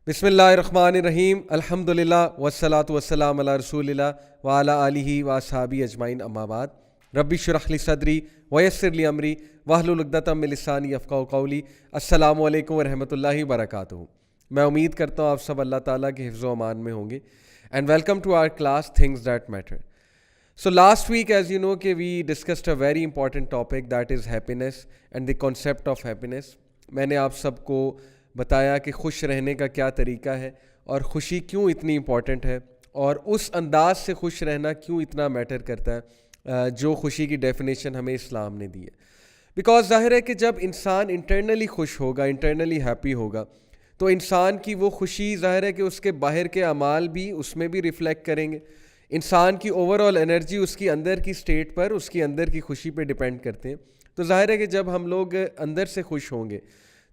بسم اللہ الرحمن الرحیم الحمدللہ والصلاۃ والسلام علی رسول اللہ وعلی آلہ واصحابہ اجمعین اما بعد رب اشرح لی صدری ویسر لی امری واحلل عقدۃ من لسانی یفقہوا قولی۔ السلام علیکم ورحمۃ اللہ وبرکاتہ۔ میں امید کرتا ہوں آپ سب اللہ تعالیٰ کے حفظ و امان میں ہوں گے and welcome to our class things that matter. So last week, as you know, we discussed a very important topic, that is happiness and the concept of happiness. میں نے آپ سب کو بتایا کہ خوش رہنے کا کیا طریقہ ہے اور خوشی کیوں اتنی امپورٹنٹ ہے اور اس انداز سے خوش رہنا کیوں اتنا میٹر کرتا ہے جو خوشی کی ڈیفینیشن ہمیں اسلام نے دی ہے۔ بیکاز ظاہر ہے کہ جب انسان انٹرنلی خوش ہوگا، انٹرنلی ہیپی ہوگا، تو انسان کی وہ خوشی ظاہر ہے کہ اس کے باہر کے اعمال بھی اس میں بھی ریفلیکٹ کریں گے۔ انسان کی اوور آل انرجی اس کی اندر کی سٹیٹ پر، اس کی اندر کی خوشی پہ ڈیپینڈ کرتے ہیں۔ تو ظاہر ہے کہ جب ہم لوگ اندر سے خوش ہوں گے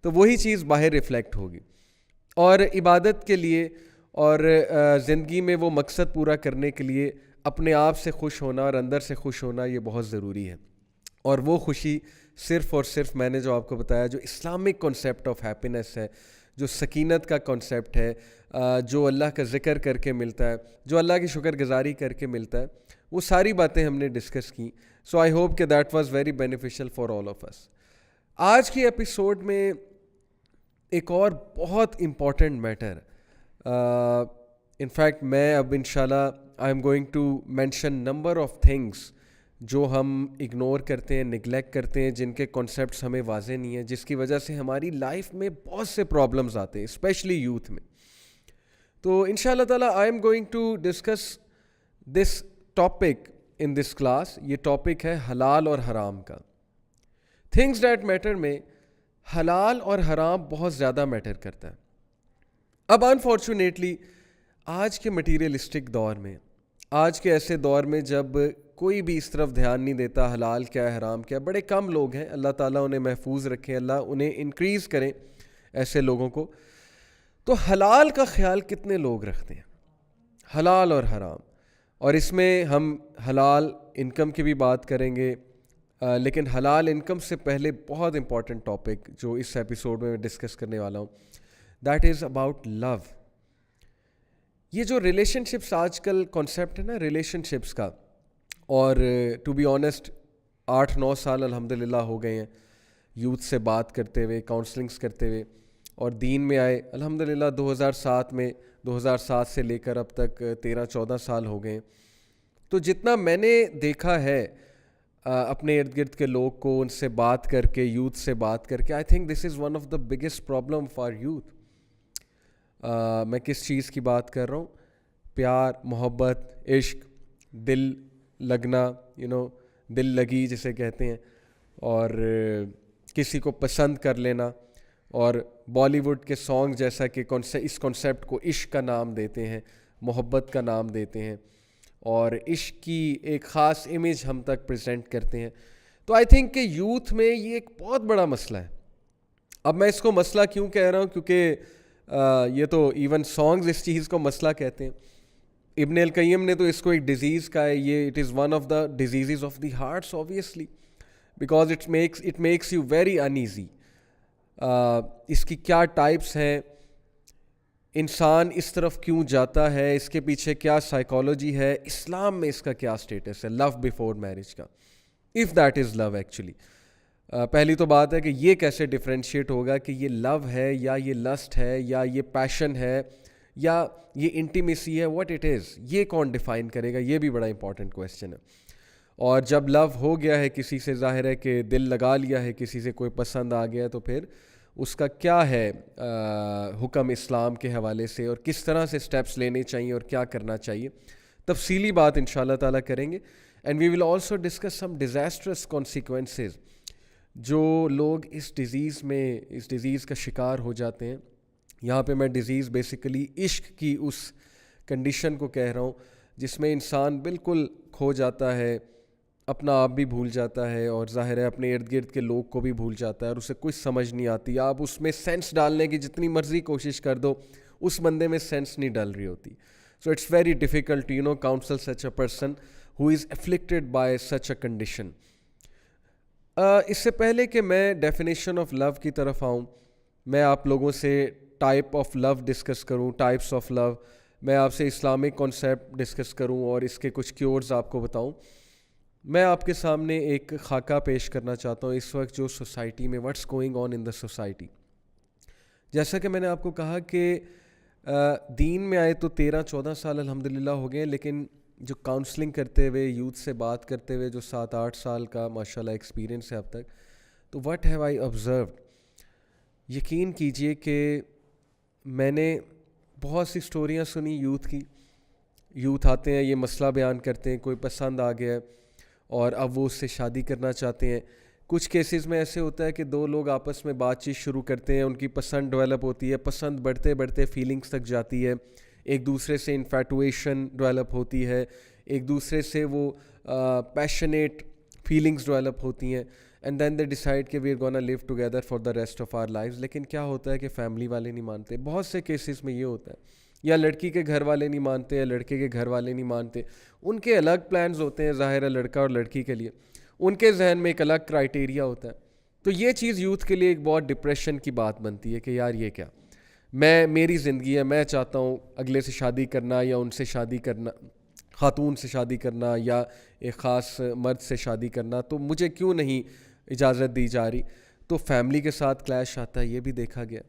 تو وہی چیز باہر ریفلیکٹ ہوگی، اور عبادت کے لیے اور زندگی میں وہ مقصد پورا کرنے کے لیے اپنے آپ سے خوش ہونا اور اندر سے خوش ہونا یہ بہت ضروری ہے۔ اور وہ خوشی صرف اور صرف میں نے جو آپ کو بتایا، جو اسلامک کنسیپٹ آف ہیپینس ہے، جو سکینت کا کنسیپٹ ہے، جو اللہ کا ذکر کر کے ملتا ہے، جو اللہ کی شکر گزاری کر کے ملتا ہے، وہ ساری باتیں ہم نے ڈسکس کی۔ سو آئی ہوپ کہ that was very beneficial for all of us. آج کی ایپیسوڈ میں ایک اور بہت امپورٹنٹ میٹر، انفیکٹ میں اب انشاءاللہ I am going to mention number of things جو ہم اگنور کرتے ہیں، نگلیکٹ کرتے ہیں، جن کے کانسیپٹس ہمیں واضح نہیں ہیں، جس کی وجہ سے ہماری لائف میں بہت سے پرابلمز آتے ہیں، اسپیشلی یوتھ میں۔ تو انشاءاللہ تعالیٰ I am going to discuss this topic in this class. یہ ٹاپک ہے حلال اور حرام کا۔ تھنگز دیٹ میٹر میں حلال اور حرام بہت زیادہ میٹر کرتا ہے۔ اب انفارچونیٹلی آج کے مٹیریلسٹک دور میں، آج کے ایسے دور میں جب کوئی بھی اس طرف دھیان نہیں دیتا حلال کیا ہے حرام کیا ہے، بڑے کم لوگ ہیں، اللہ تعالیٰ انہیں محفوظ رکھیں، اللہ انہیں انکریز کریں ایسے لوگوں کو۔ تو حلال کا خیال کتنے لوگ رکھتے ہیں، حلال اور حرام؟ اور اس میں ہم حلال انکم کی بھی بات کریں گے، لیکن حلال انکم سے پہلے بہت امپورٹنٹ ٹاپک جو اس ایپیسوڈ میں ڈسکس کرنے والا ہوں، دیٹ از اباؤٹ لو۔ یہ جو ریلیشن شپس آج کل کانسیپٹ ہے نا ریلیشن شپس کا، اور ٹو بی آنیسٹ 8-9 سال الحمدللہ ہو گئے ہیں یوتھ سے بات کرتے ہوئے، کاؤنسلنگس کرتے ہوئے، اور دین میں آئے الحمدللہ 2007 سے لے کر اب تک 13-14 سال ہو گئے ہیں۔ تو جتنا میں نے دیکھا ہے اپنے ارد گرد کے لوگ کو، ان سے بات کر کے، یوتھ سے بات کر کے، I think this is one of the biggest problem for youth. میں کس چیز کی بات کر رہا ہوں؟ پیار، محبت، عشق، دل لگنا، دل لگی جسے کہتے ہیں، اور کسی کو پسند کر لینا، اور بالی ووڈ کے سانگ جیسا کہ اس کنسیپٹ کو عشق کا نام دیتے ہیں، محبت کا نام دیتے ہیں، اور عشق کی ایک خاص امیج ہم تک پریزنٹ کرتے ہیں۔ تو آئی تھنک کہ یوتھ میں یہ ایک بہت بڑا مسئلہ ہے۔ اب میں اس کو مسئلہ کیوں کہہ رہا ہوں؟ کیونکہ یہ تو ایون سانگز اس چیز کو مسئلہ کہتے ہیں۔ ابن القیم نے تو اس کو ایک ڈیزیز کہا ہے، یہ it is one of the diseases of the hearts obviously, because it makes you very uneasy. اس کی کیا ٹائپس ہیں، انسان اس طرف کیوں جاتا ہے، اس کے پیچھے کیا سائیکالوجی ہے، اسلام میں اس کا کیا سٹیٹس ہے لو بیفور میرج کا، if that is love actually. پہلی تو بات ہے کہ یہ کیسے ڈفرینشیٹ ہوگا کہ یہ لو ہے یا یہ لسٹ ہے یا یہ پیشن ہے یا یہ انٹیمیسی ہے، واٹ اٹ از، یہ کون ڈیفائن کرے گا؟ یہ بھی بڑا امپورٹنٹ کویسچن ہے۔ اور جب لو ہو گیا ہے کسی سے، ظاہر ہے کہ دل لگا لیا ہے کسی سے، کوئی پسند آ گیا ہے، تو پھر اس کا کیا ہے حکم اسلام کے حوالے سے، اور کس طرح سے سٹیپس لینے چاہیے اور کیا کرنا چاہیے، تفصیلی بات انشاءاللہ تعالیٰ کریں گے۔ And we will also discuss some disastrous consequences جو لوگ اس ڈیزیز کا شکار ہو جاتے ہیں۔ یہاں پہ میں ڈیزیز بیسیکلی عشق کی اس کنڈیشن کو کہہ رہا ہوں جس میں انسان بالکل کھو جاتا ہے، اپنا آپ بھی بھول جاتا ہے، اور ظاہر ہے اپنے ارد گرد کے لوگ کو بھی بھول جاتا ہے، اور اسے کچھ سمجھ نہیں آتی۔ آپ اس میں سینس ڈالنے کی جتنی مرضی کوشش کر دو، اس بندے میں سینس نہیں ڈال رہی ہوتی۔ So it's very difficult to counsel such a person who is afflicted by such a condition. اس سے پہلے کہ میں ڈیفینیشن آف لو کی طرف آؤں، میں آپ لوگوں سے ٹائپ آف لو ڈسکس کروں, ٹائپس آف لو, میں آپ سے اسلامک کانسیپٹ ڈسکس کروں اور اس کے کچھ کیورز آپ کو بتاؤں, میں آپ کے سامنے ایک خاکہ پیش کرنا چاہتا ہوں اس وقت جو سوسائٹی میں what's going on in the society. جیسا کہ میں نے آپ کو کہا کہ دین میں آئے تو 13-14 سال الحمدللہ ہو گئے, لیکن جو کاؤنسلنگ کرتے ہوئے, یوتھ سے بات کرتے ہوئے جو 7-8 سال کا ماشاءاللہ ایکسپیرینس ہے اب تک, تو واٹ ہیو آئی آبزروڈ, یقین کیجئے کہ میں نے بہت سی سٹوریاں سنی یوتھ کی. یوتھ آتے ہیں, یہ مسئلہ بیان کرتے ہیں, کوئی پسند آ گیا ہے اور اب وہ اس سے شادی کرنا چاہتے ہیں. کچھ کیسز میں ایسے ہوتا ہے کہ دو لوگ آپس میں بات چیت شروع کرتے ہیں, ان کی پسند ڈیولپ ہوتی ہے, پسند بڑھتے بڑھتے فیلنگز تک جاتی ہے, ایک دوسرے سے انفیٹویشن ڈیولپ ہوتی ہے, ایک دوسرے سے وہ پیشنیٹ فیلنگز ڈیولپ ہوتی ہیں, اینڈ دین دے ڈیسائڈ کہ we are gonna live together for the rest of our lives. لیکن کیا ہوتا ہے کہ فیملی والے نہیں مانتے. بہت سے کیسز میں یہ ہوتا ہے, یا لڑکی کے گھر والے نہیں مانتے یا لڑکے کے گھر والے نہیں مانتے. ان کے الگ پلانز ہوتے ہیں ظاہر ہے لڑکا اور لڑکی کے لیے, ان کے ذہن میں ایک الگ کرائٹیریا ہوتا ہے. تو یہ چیز یوتھ کے لیے ایک بہت ڈپریشن کی بات بنتی ہے کہ یار یہ کیا, میری زندگی ہے, میں چاہتا ہوں اگلے سے شادی کرنا یا ان سے شادی کرنا, خاتون سے شادی کرنا یا ایک خاص مرد سے شادی کرنا, تو مجھے کیوں نہیں اجازت دی جا رہی. تو فیملی کے ساتھ کلیش آتا ہے. یہ بھی دیکھا گیا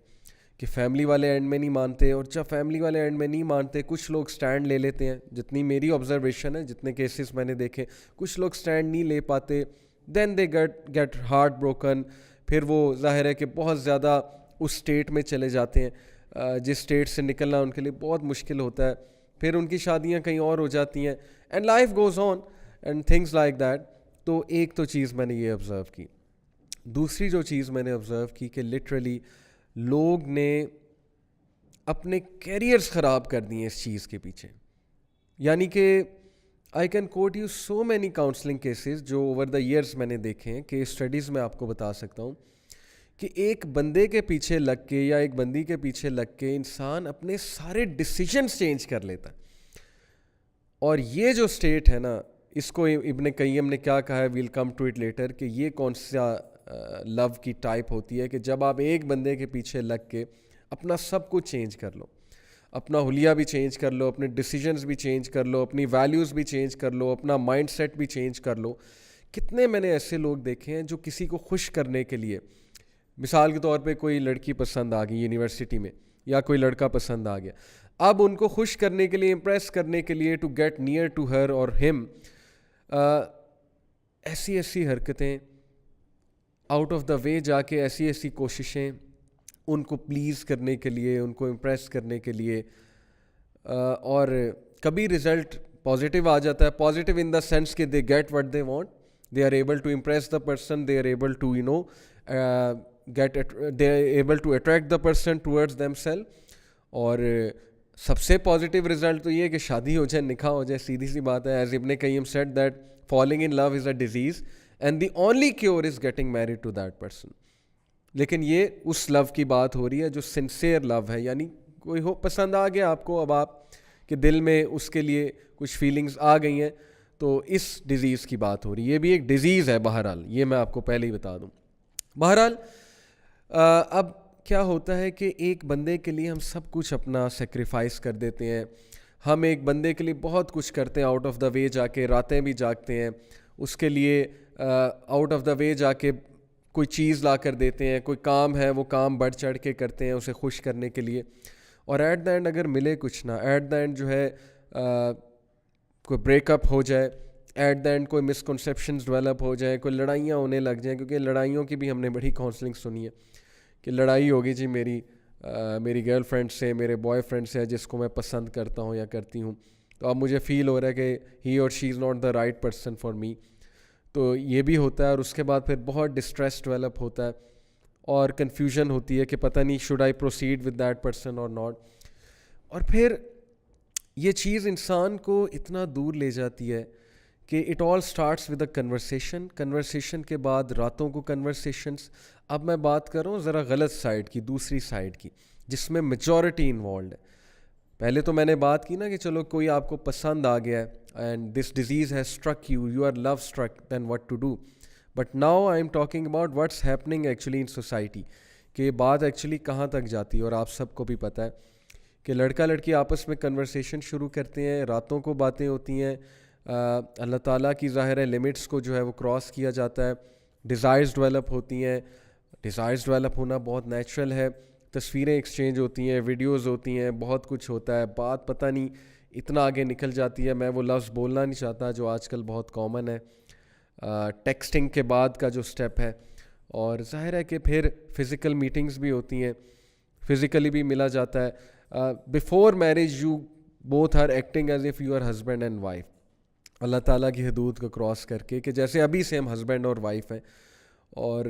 کہ فیملی والے اینڈ میں نہیں مانتے, اور جب فیملی والے اینڈ میں نہیں مانتے کچھ لوگ سٹینڈ لے لیتے ہیں. جتنی میری آبزرویشن ہے, جتنے کیسز میں نے دیکھے, کچھ لوگ سٹینڈ نہیں لے پاتے, دین دے گیٹ ہارٹ بروکن. پھر وہ ظاہر ہے کہ بہت زیادہ اس اسٹیٹ میں چلے جاتے ہیں جس اسٹیٹ سے نکلنا ان کے لیے بہت مشکل ہوتا ہے. پھر ان کی شادیاں کہیں اور ہو جاتی ہیں, and life goes on and things like that. تو ایک تو چیز میں نے یہ آبزرو کی. دوسری جو چیز میں نے آبزرو کی کہ لٹرلی لوگ نے اپنے کیریئرز خراب کر دیے اس چیز کے پیچھے. یعنی کہ I can quote you so many counselling cases جو اوور دا ایئرس میں نے دیکھے ہیں, کہ اسٹڈیز میں آپ کو بتا سکتا ہوں کہ ایک بندے کے پیچھے لگ کے یا ایک بندی کے پیچھے لگ کے انسان اپنے سارے ڈیسیجنز چینج کر لیتا ہے. اور یہ جو اسٹیٹ ہے نا, اس کو ابن قیم نے کیا کہا ہے, well come to it later, کہ یہ کون سا لو کی ٹائپ ہوتی ہے کہ جب آپ ایک بندے کے پیچھے لگ کے اپنا سب کچھ چینج کر لو, اپنا حلیہ بھی چینج کر لو, اپنے ڈیسیجنز بھی چینج کر لو, اپنی ویلیوز بھی چینج کر لو, اپنا مائنڈ سیٹ بھی چینج کر لو. کتنے میں نے ایسے لوگ دیکھے ہیں جو کسی کو خوش کرنے کے لیے, مثال کے طور پہ کوئی لڑکی پسند آ گئی یونیورسٹی میں, یا کوئی لڑکا پسند آ گیا, اب ان کو خوش کرنے کے لیے, امپریس کرنے کے لیے, to get near to her اور ہم, ایسی ایسی حرکتیں, آؤٹ آف دا وے جا کے ایسی ایسی کوششیں ان کو پلیز کرنے کے لیے, ان کو امپریس کرنے کے لیے. اور کبھی رزلٹ پازیٹیو آ جاتا ہے, پازیٹیو ان دا سینس کہ they get what they want, they are able to impress the person, they are able to they are able to attract the person towards them self. اور سب سے positive result تو یہ ہے کہ شادی ہو جائے, نکاح ہو جائے, سیدھی سی بات ہے. As Ibn Qayyim said that falling in love is a disease and the only cure is getting married to that person. لیکن یہ اس لو کی بات ہو رہی ہے جو سنسیئر لو ہے, یعنی کوئی ہو پسند آ گیا آپ کو, اب آپ کے دل میں اس کے لیے کچھ فیلنگز آ گئی ہیں, تو اس ڈیزیز کی بات ہو رہی ہے. یہ بھی ایک ڈیزیز ہے بہرحال, یہ میں آپ کو پہلے ہی بتا دوں. بہرحال اب کیا ہوتا ہے کہ ایک بندے کے لیے ہم سب کچھ اپنا سیکریفائس کر دیتے ہیں, ہم ایک بندے کے لیے بہت کچھ کرتے ہیں, آؤٹ آف دا وے جا کے راتیں بھی جاگتے ہیں اس کے لیے, آؤٹ آف دا وے جا کے کوئی چیز لا کر دیتے ہیں, کوئی کام ہے وہ کام بڑھ چڑھ کے کرتے ہیں اسے خوش کرنے کے لیے, اور ایٹ دا اینڈ اگر ملے کچھ نہ, ایٹ دا اینڈ جو ہے کوئی بریک اپ ہو جائے, ایٹ دا اینڈ کوئی مسکنسیپشنز ڈیولپ ہو جائیں, کوئی لڑائیاں ہونے لگ جائیں. کیونکہ لڑائیوں کی بھی ہم نے بڑی کاؤنسلنگ سنی ہے کہ لڑائی ہوگی جی میری گرل فرینڈ سے, میرے بوائے فرینڈ سے, جس کو میں پسند کرتا ہوں یا کرتی ہوں, تو اب مجھے فیل ہو رہا ہے کہ ہی اور she is not the right person for me. تو یہ بھی ہوتا ہے, اور اس کے بعد پھر بہت ڈسٹریس ڈیولپ ہوتا ہے اور کنفیوژن ہوتی ہے کہ پتہ نہیں should I proceed with that person اور ناٹ. اور پھر یہ چیز انسان کو اتنا دور لے جاتی ہے کہ it all starts with a conversation کے بعد راتوں کو کنورسیشنس. اب میں بات کر رہا ہوں ذرا غلط سائڈ کی, دوسری سائڈ کی, جس میں میجورٹی انوالوڈ ہے. پہلے تو میں نے بات کی نا کہ چلو کوئی آپ کو پسند آ گیا ہے and this disease has struck you, you are love struck, then what to do. But now I am talking about what's happening actually in society, کہ بات ایکچولی کہاں تک جاتی ہے. اور آپ سب کو بھی پتہ ہے کہ لڑکا لڑکی آپس میں کنورسیشن شروع کرتے ہیں, راتوں کو باتیں ہوتی ہیں, اللہ تعالیٰ کی ظاہر ہے لمٹس کو جو ہے وہ کراس کیا جاتا ہے, ڈیزائرز ڈیولپ ہوتی ہیں. ڈیزائرز ڈیولپ ہونا بہت نیچرل ہے, تصویریں ایکسچینج ہوتی ہیں, ویڈیوز ہوتی ہیں, بہت کچھ ہوتا ہے. بات پتہ نہیں اتنا آگے نکل جاتی ہے, میں وہ لفظ بولنا نہیں چاہتا جو آج کل بہت کامن ہے, ٹیکسٹنگ کے بعد کا جو سٹیپ ہے. اور ظاہر ہے کہ پھر فزیکل میٹنگز بھی ہوتی ہیں, فزیکلی بھی ملا جاتا ہے. Before marriage you both are acting as if you are husband and wife, اللہ تعالیٰ کی حدود کو کراس کر کے, کہ جیسے ابھی سے ہم ہسبینڈ اور وائف ہیں. اور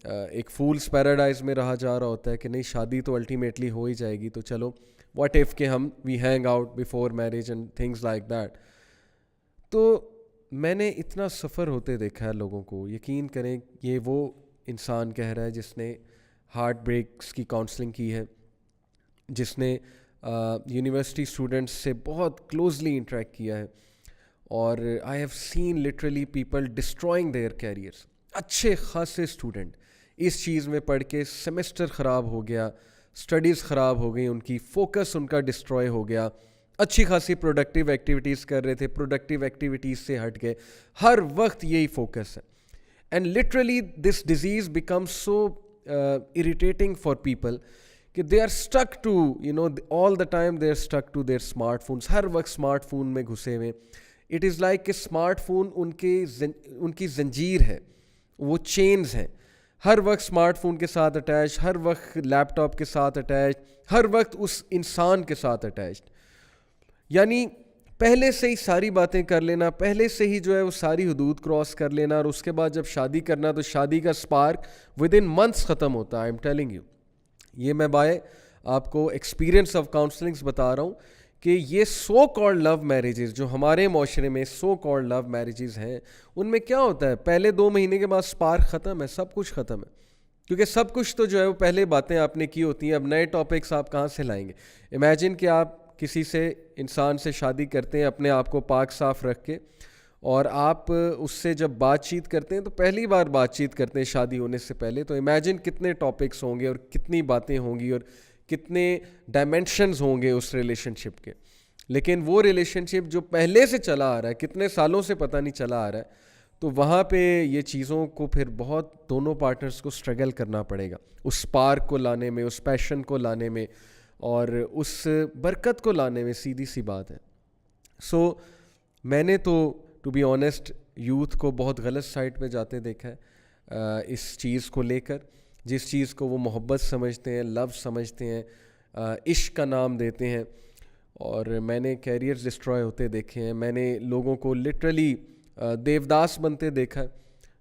ایک فولس پیراڈائز میں رہا جا رہا ہوتا ہے کہ نہیں شادی تو الٹیمیٹلی ہو ہی جائے گی, تو چلو واٹ ایف کہ ہم we hang out before marriage and things like that. تو میں نے اتنا سفر ہوتے دیکھا ہے لوگوں کو, یقین کریں یہ وہ انسان کہہ رہا ہے جس نے ہارٹ بریکس کی کاؤنسلنگ کی ہے, جس نے یونیورسٹی اسٹوڈنٹس سے بہت کلوزلی انٹریکٹ کیا ہے. اور I have seen literally people destroying their careers. اچھے خاصے اسٹوڈنٹ اس چیز میں پڑھ کے سیمسٹر خراب ہو گیا, اسٹڈیز خراب ہو گئی ان کی, فوکس ان کا ڈسٹروائے ہو گیا. اچھی خاصی پروڈکٹیو ایکٹیویٹیز کر رہے تھے, پروڈکٹیو ایکٹیویٹیز سے ہٹ گئے, ہر وقت یہی فوکس ہے. And literally this disease become so irritating for people کہ they are stuck to all the time they are stuck to their smart phones, ہر وقت اسمارٹ فون میں گھسے ہوئے. اٹ از لائک کہ اسمارٹ فون ان کی زنجیر ہے, وہ چینز ہیں, ہر وقت اسمارٹ فون کے ساتھ اٹیچ, ہر وقت لیپ ٹاپ کے ساتھ اٹیچ, ہر وقت اس انسان کے ساتھ اٹیچڈ. یعنی پہلے سے ہی ساری باتیں کر لینا, پہلے سے ہی جو ہے وہ ساری حدود کراس کر لینا, اور اس کے بعد جب شادی کرنا تو شادی کا اسپارک ود ان منتھس ختم ہوتا ہے. آئی ایم ٹیلنگ یو, یہ میں بائے آپ کو ایکسپیرینس آف کاؤنسلنگس بتا رہا ہوں کہ یہ سو کالڈ لو میرجز جو ہمارے معاشرے میں سو کالڈ لو میرجز ہیں, ان میں کیا ہوتا ہے, پہلے 2 مہینے کے بعد اسپارک ختم ہے, سب کچھ ختم ہے. کیونکہ سب کچھ تو جو ہے وہ پہلے باتیں آپ نے کی ہوتی ہیں, اب نئے ٹاپکس آپ کہاں سے لائیں گے. امیجن کہ آپ کسی سے انسان سے شادی کرتے ہیں اپنے آپ کو پاک صاف رکھ کے, اور آپ اس سے جب بات چیت کرتے ہیں تو پہلی بار بات چیت کرتے ہیں شادی ہونے سے پہلے, تو امیجن کتنے ٹاپکس ہوں گے اور کتنی باتیں ہوں گی اور کتنے ڈائمینشنز ہوں گے اس ریلیشن شپ کے. لیکن وہ ریلیشن شپ جو پہلے سے چلا آ رہا ہے, کتنے سالوں سے پتہ نہیں چلا آ رہا ہے, تو وہاں پہ یہ چیزوں کو پھر بہت دونوں پارٹنرز کو اسٹرگل کرنا پڑے گا اس اسپارک کو لانے میں, اس پیشن کو لانے میں, اور اس برکت کو لانے میں. سیدھی سی بات ہے. سو میں نے تو ٹو بی آنیسٹ یوتھ کو بہت غلط سائڈ پہ جاتے دیکھا ہے اس چیز کو لے کر, جس چیز کو وہ محبت سمجھتے ہیں, لو سمجھتے ہیں, عشق کا نام دیتے ہیں. اور میں نے کیریئرز ڈسٹرائے ہوتے دیکھے ہیں, میں نے لوگوں کو لٹرلی دیوداس بنتے دیکھا.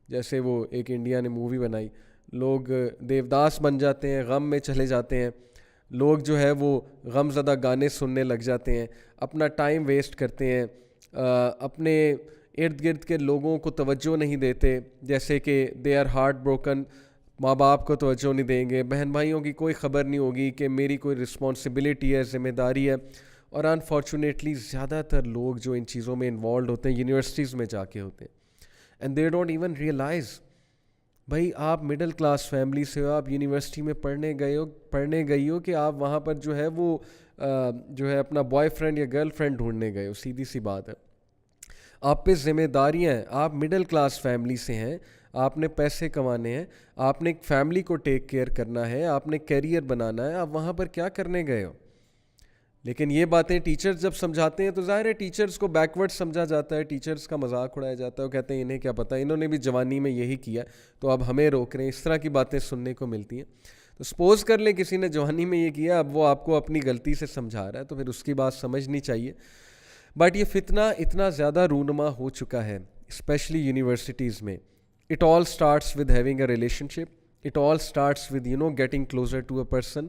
جیسے وہ ایک انڈیا نے مووی بنائی, لوگ دیوداس بن جاتے ہیں, غم میں چلے جاتے ہیں, لوگ جو ہے وہ غم زدہ گانے سننے لگ جاتے ہیں, اپنا ٹائم ویسٹ کرتے ہیں, اپنے ارد گرد کے لوگوں کو توجہ نہیں دیتے, جیسے کہ دے آر ہارٹ بروکن, ماں باپ کو توجہ نہیں دیں گے, بہن بھائیوں کی کوئی خبر نہیں ہوگی کہ میری کوئی رسپانسبلٹی ہے, ذمہ داری ہے. اور انفارچونیٹلی زیادہ تر لوگ جو ان چیزوں میں انوالوڈ ہوتے ہیں یونیورسٹیز میں جا کے ہوتے ہیں, and they don't even realise. بھائی آپ مڈل کلاس فیملی سے ہو, آپ یونیورسٹی میں پڑھنے گئی ہو کہ آپ وہاں پر جو ہے وہ جو ہے اپنا بوائے فرینڈ یا گرل فرینڈ ڈھونڈنے گئے ہو. سیدھی سی بات ہے, آپ پہ ذمہ داریاں ہیں, آپ مڈل کلاس فیملی سے ہیں, آپ نے پیسے کمانے ہیں, آپ نے ایک فیملی کو ٹیک کیئر کرنا ہے, آپ نے کیریئر بنانا ہے, آپ وہاں پر کیا کرنے گئے ہو. لیکن یہ باتیں ٹیچرز جب سمجھاتے ہیں تو ظاہر ہے ٹیچرز کو بیکورڈ سمجھا جاتا ہے, ٹیچرز کا مذاق اڑایا جاتا ہے, وہ کہتے ہیں انہیں کیا پتہ, انہوں نے بھی جوانی میں یہی کیا تو اب ہمیں روک رہے ہیں. اس طرح کی باتیں سننے کو ملتی ہیں. تو سپوز کر لیں کسی نے جوانی میں یہ کیا, اب وہ آپ کو اپنی غلطی سے سمجھا رہا ہے, تو پھر اس کی بات سمجھنی چاہیے. بٹ یہ فتنہ اتنا زیادہ رونما ہو چکا ہے اسپیشلی یونیورسٹیز میں. It all starts with having a relationship, it all starts with getting closer to a person,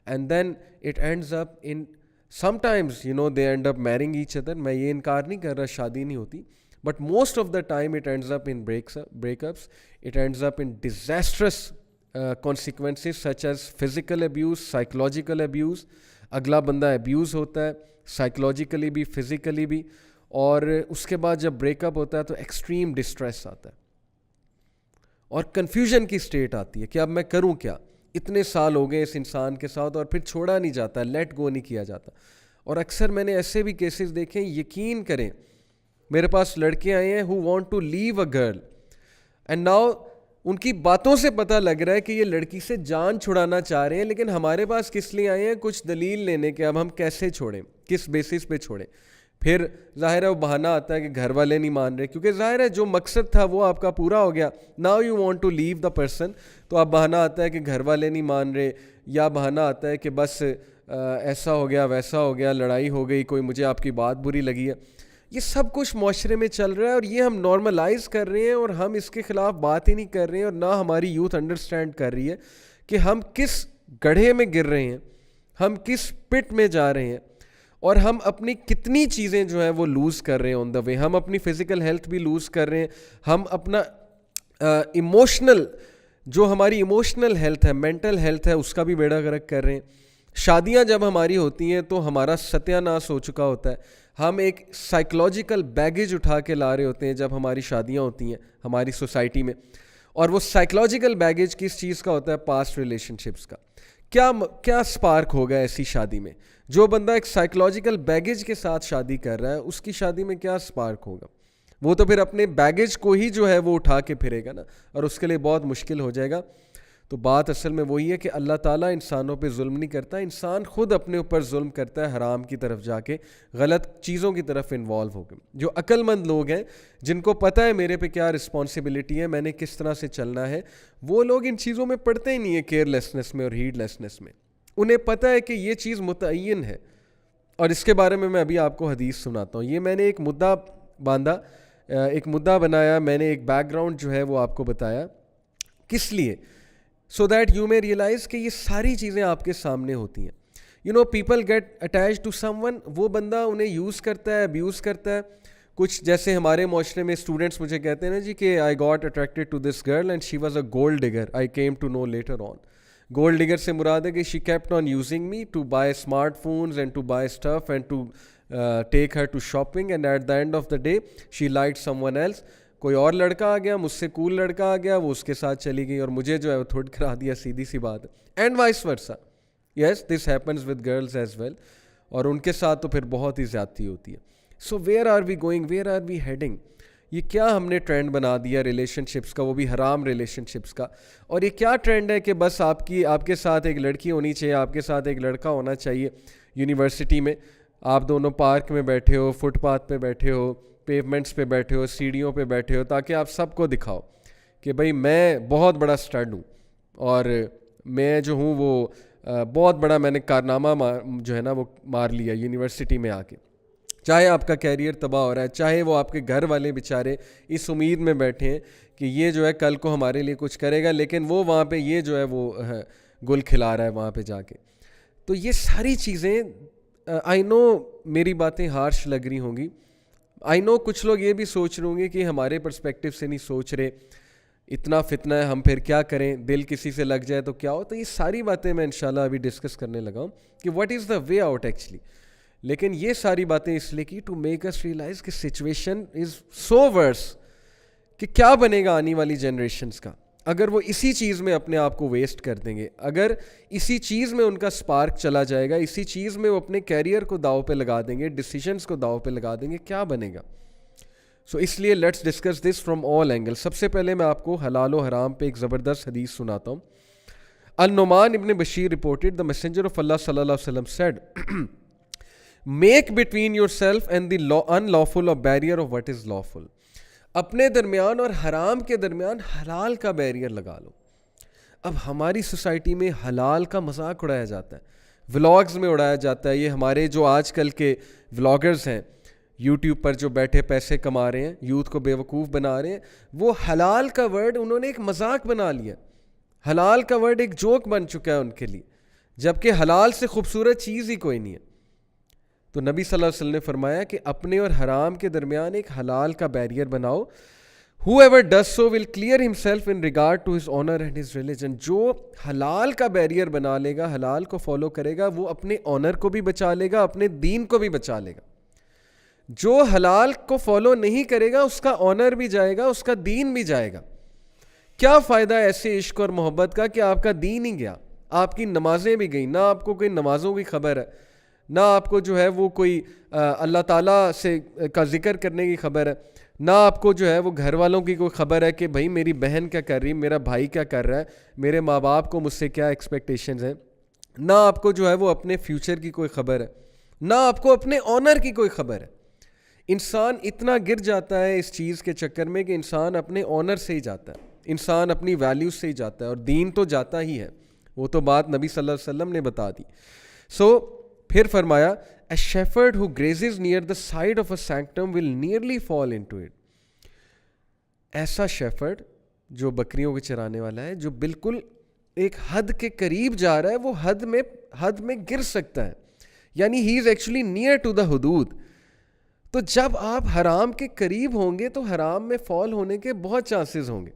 and then it ends up in sometimes they end up marrying each other. میں یہ انکار نہیں کر رہا شادی نہیں ہوتی, but most of the time it ends up in breakups, it ends up in disastrous consequences such as physical abuse, psychological abuse. اگلا بندہ abuse ہوتا ہے psychologically بھی physically بھی, اور اس کے بعد جب بریک اپ ہوتا ہے تو ایکسٹریم ڈسٹریس آتا ہے اور کنفیوژن کی اسٹیٹ آتی ہے کہ اب میں کروں کیا. اتنے سال ہو گئے اس انسان کے ساتھ اور پھر چھوڑا نہیں جاتا, لیٹ گو نہیں کیا جاتا. اور اکثر میں نے ایسے بھی کیسز دیکھے ہیں, یقین کریں میرے پاس لڑکے آئے ہیں who want to leave a girl and now ان کی باتوں سے پتہ لگ رہا ہے کہ یہ لڑکی سے جان چھڑانا چاہ رہے ہیں, لیکن ہمارے پاس کس لیے آئے ہیں؟ کچھ دلیل لینے کے اب ہم کیسے چھوڑیں, کس بیسس پہ چھوڑیں. پھر ظاہر ہے وہ بہانہ آتا ہے کہ گھر والے نہیں مان رہے, کیونکہ ظاہر ہے جو مقصد تھا وہ آپ کا پورا ہو گیا. Now you want to leave the person, تو اب بہانہ آتا ہے کہ گھر والے نہیں مان رہے, یا بہانہ آتا ہے کہ بس ایسا ہو گیا ویسا ہو گیا, لڑائی ہو گئی, کوئی مجھے آپ کی بات بری لگی ہے. یہ سب کچھ معاشرے میں چل رہا ہے اور یہ ہم نارملائز کر رہے ہیں اور ہم اس کے خلاف بات ہی نہیں کر رہے ہیں, اور نہ ہماری یوتھ انڈرسٹینڈ کر رہی ہے کہ ہم کس گڑھے میں گر رہے ہیں, ہم کس پٹ میں جا رہے ہیں, اور ہم اپنی کتنی چیزیں جو ہیں وہ لوز کر رہے ہیں آن دا وے. ہم اپنی فزیکل ہیلتھ بھی لوز کر رہے ہیں, ہم اپنا ایموشنل جو ہماری ایموشنل ہیلتھ ہے, مینٹل ہیلتھ ہے, اس کا بھی بیڑا غرق کر رہے ہیں. شادیاں جب ہماری ہوتی ہیں تو ہمارا ستیہ ناش ہو چکا ہوتا ہے. ہم ایک سائیکلوجیکل بیگیج اٹھا کے لا رہے ہوتے ہیں جب ہماری شادیاں ہوتی ہیں ہماری سوسائٹی میں, اور وہ سائیکلوجیکل بیگیج کس چیز کا ہوتا ہے؟ پاسٹ ریلیشن شپس کا. کیا سپارک ہوگا ایسی شادی میں؟ جو بندہ ایک سائیکلوجیکل بیگیج کے ساتھ شادی کر رہا ہے اس کی شادی میں کیا سپارک ہوگا؟ وہ تو پھر اپنے بیگیج کو ہی جو ہے وہ اٹھا کے پھرے گا نا, اور اس کے لیے بہت مشکل ہو جائے گا. تو بات اصل میں وہی ہے کہ اللہ تعالیٰ انسانوں پہ ظلم نہیں کرتا, انسان خود اپنے اوپر ظلم کرتا ہے حرام کی طرف جا کے, غلط چیزوں کی طرف انوالو ہو کے. جو عقل مند لوگ ہیں جن کو پتہ ہے میرے پہ کیا رسپانسبلٹی ہے, میں نے کس طرح سے چلنا ہے, وہ لوگ ان چیزوں میں پڑتے ہی نہیں ہیں, کیئر لیسنس میں اور ہیڈ لیسنس میں. انہیں پتہ ہے کہ یہ چیز متعین ہے, اور اس کے بارے میں ابھی آپ کو حدیث سناتا ہوں. یہ میں نے ایک مدعا باندھا, ایک مدعا بنایا, میں نے ایک بیک گراؤنڈ جو ہے وہ آپ کو بتایا, کس لیے؟ سو دیٹ یو میں ریئلائز کہ یہ ساری چیزیں آپ کے سامنے ہوتی ہیں. You know people get attach to someone, وہ بندہ انہیں یوز کرتا ہے, ابیوز کرتا ہے. کچھ جیسے ہمارے معاشرے میں اسٹوڈنٹس مجھے کہتے ہیں نا جی کہ I got attracted to this girl and she was a gold digger, I came to know later on. Gold digger سے مراد ہے کہ she kept on using me to buy smart phones and to buy stuff and to take her to shopping, and at the end of the day she liked someone else. کوئی اور لڑکا آ گیا, مجھ سے کول لڑکا آ گیا, وہ اس کے ساتھ چلی گئی اور مجھے جو ہے وہ تھوڑ کرا دیا, سیدھی سی بات ہے. And vice versa, yes this happens with girls as well, اور ان کے ساتھ تو پھر بہت ہی زیادتی ہوتی ہے. So where are we going, where are we heading? یہ کیا ہم نے ٹرینڈ بنا دیا ریلیشن شپس کا, وہ بھی حرام ریلیشن شپس کا. اور یہ کیا ٹرینڈ ہے کہ بس آپ کے ساتھ ایک لڑکی ہونی چاہیے, آپ کے ساتھ ایک لڑکا ہونا چاہیے. یونیورسٹی میں آپ دونوں پارک میں بیٹھے ہو, فٹ پاتھ پہ بیٹھے ہو, پیومنٹس پہ بیٹھے ہو, سیڑھیوں پہ بیٹھے ہو, تاکہ آپ سب کو دکھاؤ کہ بھئی میں بہت بڑا اسٹڈ ہوں, اور میں جو ہوں وہ بہت بڑا, میں نے کارنامہ جو ہے نا وہ مار لیا یونیورسٹی میں آ کے. چاہے آپ کا کیریئر تباہ ہو رہا ہے, چاہے وہ آپ کے گھر والے بیچارے اس امید میں بیٹھے ہیں کہ یہ جو ہے کل کو ہمارے لیے کچھ کرے گا, لیکن وہ وہاں پہ یہ جو ہے وہ گل کھلا رہا ہے وہاں پہ جا کے. تو یہ ساری چیزیں, آئی نو میری باتیں ہارش لگ رہی ہوں گی, آئی نو کچھ لوگ یہ بھی سوچ رہے ہوں گے کہ ہمارے پرسپیکٹیو سے نہیں سوچ رہے, اتنا فتنہ ہے, ہم پھر کیا کریں, دل کسی سے لگ جائے تو کیا ہو. تو یہ ساری باتیں میں انشاءاللہ ابھی ڈسکس کرنے لگا ہوں کہ what is the way out actually. لیکن یہ ساری باتیں اس لیے کی ٹو میک اس ریئلائز کہ سچویشن از سو ورس, کہ کیا بنے گا آنے والی جنریشنز کا اگر وہ اسی چیز میں اپنے آپ کو ویسٹ کر دیں گے, اگر اسی چیز میں ان کا سپارک چلا جائے گا, اسی چیز میں وہ اپنے کیریئر کو داؤ پہ لگا دیں گے, ڈیسیجنز کو داؤ پہ لگا دیں گے, کیا بنے گا. سو اس لیے let's discuss this from all angle. سب سے پہلے میں آپ کو حلال و حرام پہ ایک زبردست حدیث سناتا ہوں. Al-Nu'man ibn Bashir reported, the messenger of Allah صلی اللہ علیہ وسلم said, make between yourself and the unlawful اور barrier of what is lawful. اپنے درمیان اور حرام کے درمیان حلال کا بیریئر لگا لو. اب ہماری سوسائٹی میں حلال کا مذاق اڑایا جاتا ہے, ولاگز میں اڑایا جاتا ہے. یہ ہمارے جو آج کل کے ولاگرز ہیں یوٹیوب پر جو بیٹھے پیسے کما رہے ہیں, یوتھ کو بے وقوف بنا رہے ہیں, وہ حلال کا ورڈ انہوں نے ایک مذاق بنا لیا. حلال کا ورڈ ایک جوک بن چکا ہے ان کے لیے, جبکہ حلال سے خوبصورت چیز ہی کوئی نہیں ہے. تو نبی صلی اللہ علیہ وسلم نے فرمایا کہ اپنے اور حرام کے درمیان ایک حلال کا بیریئر بناؤ. whoever does so will clear himself in regard to his honor and his religion. جو حلال کا بیریئر بنا لے گا, حلال کو فالو کرے گا, وہ اپنے آنر کو بھی بچا لے گا, اپنے دین کو بھی بچا لے گا. جو حلال کو فالو نہیں کرے گا اس کا آنر بھی جائے گا, اس کا دین بھی جائے گا. کیا فائدہ ایسے عشق اور محبت کا کہ آپ کا دین ہی گیا. آپ کی نمازیں بھی گئیں, نہ آپ کو کوئی نمازوں کی خبر ہے, نہ آپ کو جو ہے وہ کوئی اللہ تعالیٰ سے کا ذکر کرنے کی خبر ہے, نہ آپ کو جو ہے وہ گھر والوں کی کوئی خبر ہے کہ بھائی میری بہن کیا کر رہی ہے, میرا بھائی کیا کر رہا ہے, میرے ماں باپ کو مجھ سے کیا ایکسپیکٹیشنز ہیں, نہ آپ کو جو ہے وہ اپنے فیوچر کی کوئی خبر ہے, نہ آپ کو اپنے آنر کی کوئی خبر ہے. انسان اتنا گر جاتا ہے اس چیز کے چکر میں کہ انسان اپنے آنر سے ہی جاتا ہے, انسان اپنی ویلیوز سے ہی جاتا ہے, اور دین تو جاتا ہی ہے, وہ تو بات نبی صلی اللہ علیہ وسلم نے بتا دی. سو پھر فرمایا a shepherd who grazes near the side of a sanctum will nearly fall into it. ایسا شیفرڈ جو بکریوں کے چرانے والا ہے, جو بالکل ایک حد کے قریب جا رہا ہے, وہ حد میں گر سکتا ہے, یعنی he is actually near to the حدود. تو جب آپ حرام کے قریب ہوں گے تو حرام میں فال ہونے کے بہت چانسز ہوں گے.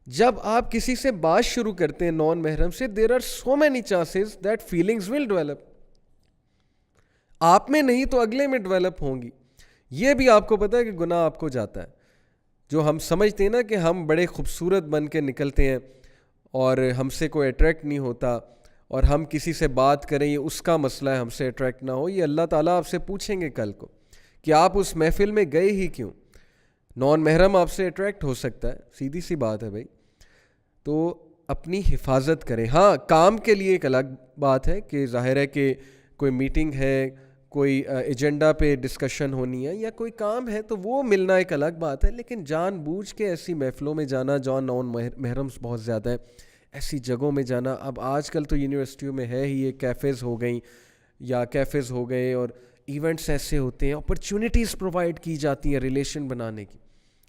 جب آپ کسی سے بات شروع کرتے ہیں نان محرم سے, there are so many chances that feelings will develop. آپ میں نہیں تو اگلے میں ڈیولپ ہوں گی. یہ بھی آپ کو پتہ ہے کہ گناہ آپ کو جاتا ہے. جو ہم سمجھتے ہیں نا کہ ہم بڑے خوبصورت بن کے نکلتے ہیں اور ہم سے کوئی اٹریکٹ نہیں ہوتا, اور ہم کسی سے بات کریں یہ اس کا مسئلہ ہے, ہم سے اٹریکٹ نہ ہو, یہ اللہ تعالیٰ آپ سے پوچھیں گے کل کو کہ آپ اس محفل میں گئے ہی کیوں. نان محرم آپ سے اٹریکٹ ہو سکتا ہے, سیدھی سی بات ہے بھائی. تو اپنی حفاظت کریں. ہاں, کام کے لیے ایک الگ بات ہے کہ ظاہر ہے کہ کوئی میٹنگ ہے, کوئی ایجنڈا پہ ڈسکشن ہونی ہے, یا کوئی کام ہے, تو وہ ملنا ایک الگ بات ہے. لیکن جان بوجھ کے ایسی محفلوں میں جانا, جہاں نان محرمس بہت زیادہ ہے, ایسی جگہوں میں جانا, اب آج کل تو یونیورسٹیوں میں ہے ہی, یہ کیفیز ہو گئیں یا کیفیز ہو گئے, اور ایونٹس ایسے ہوتے ہیں, اپرچونیٹیز پرووائڈ کی جاتی ہیں ریلیشن بنانے کی.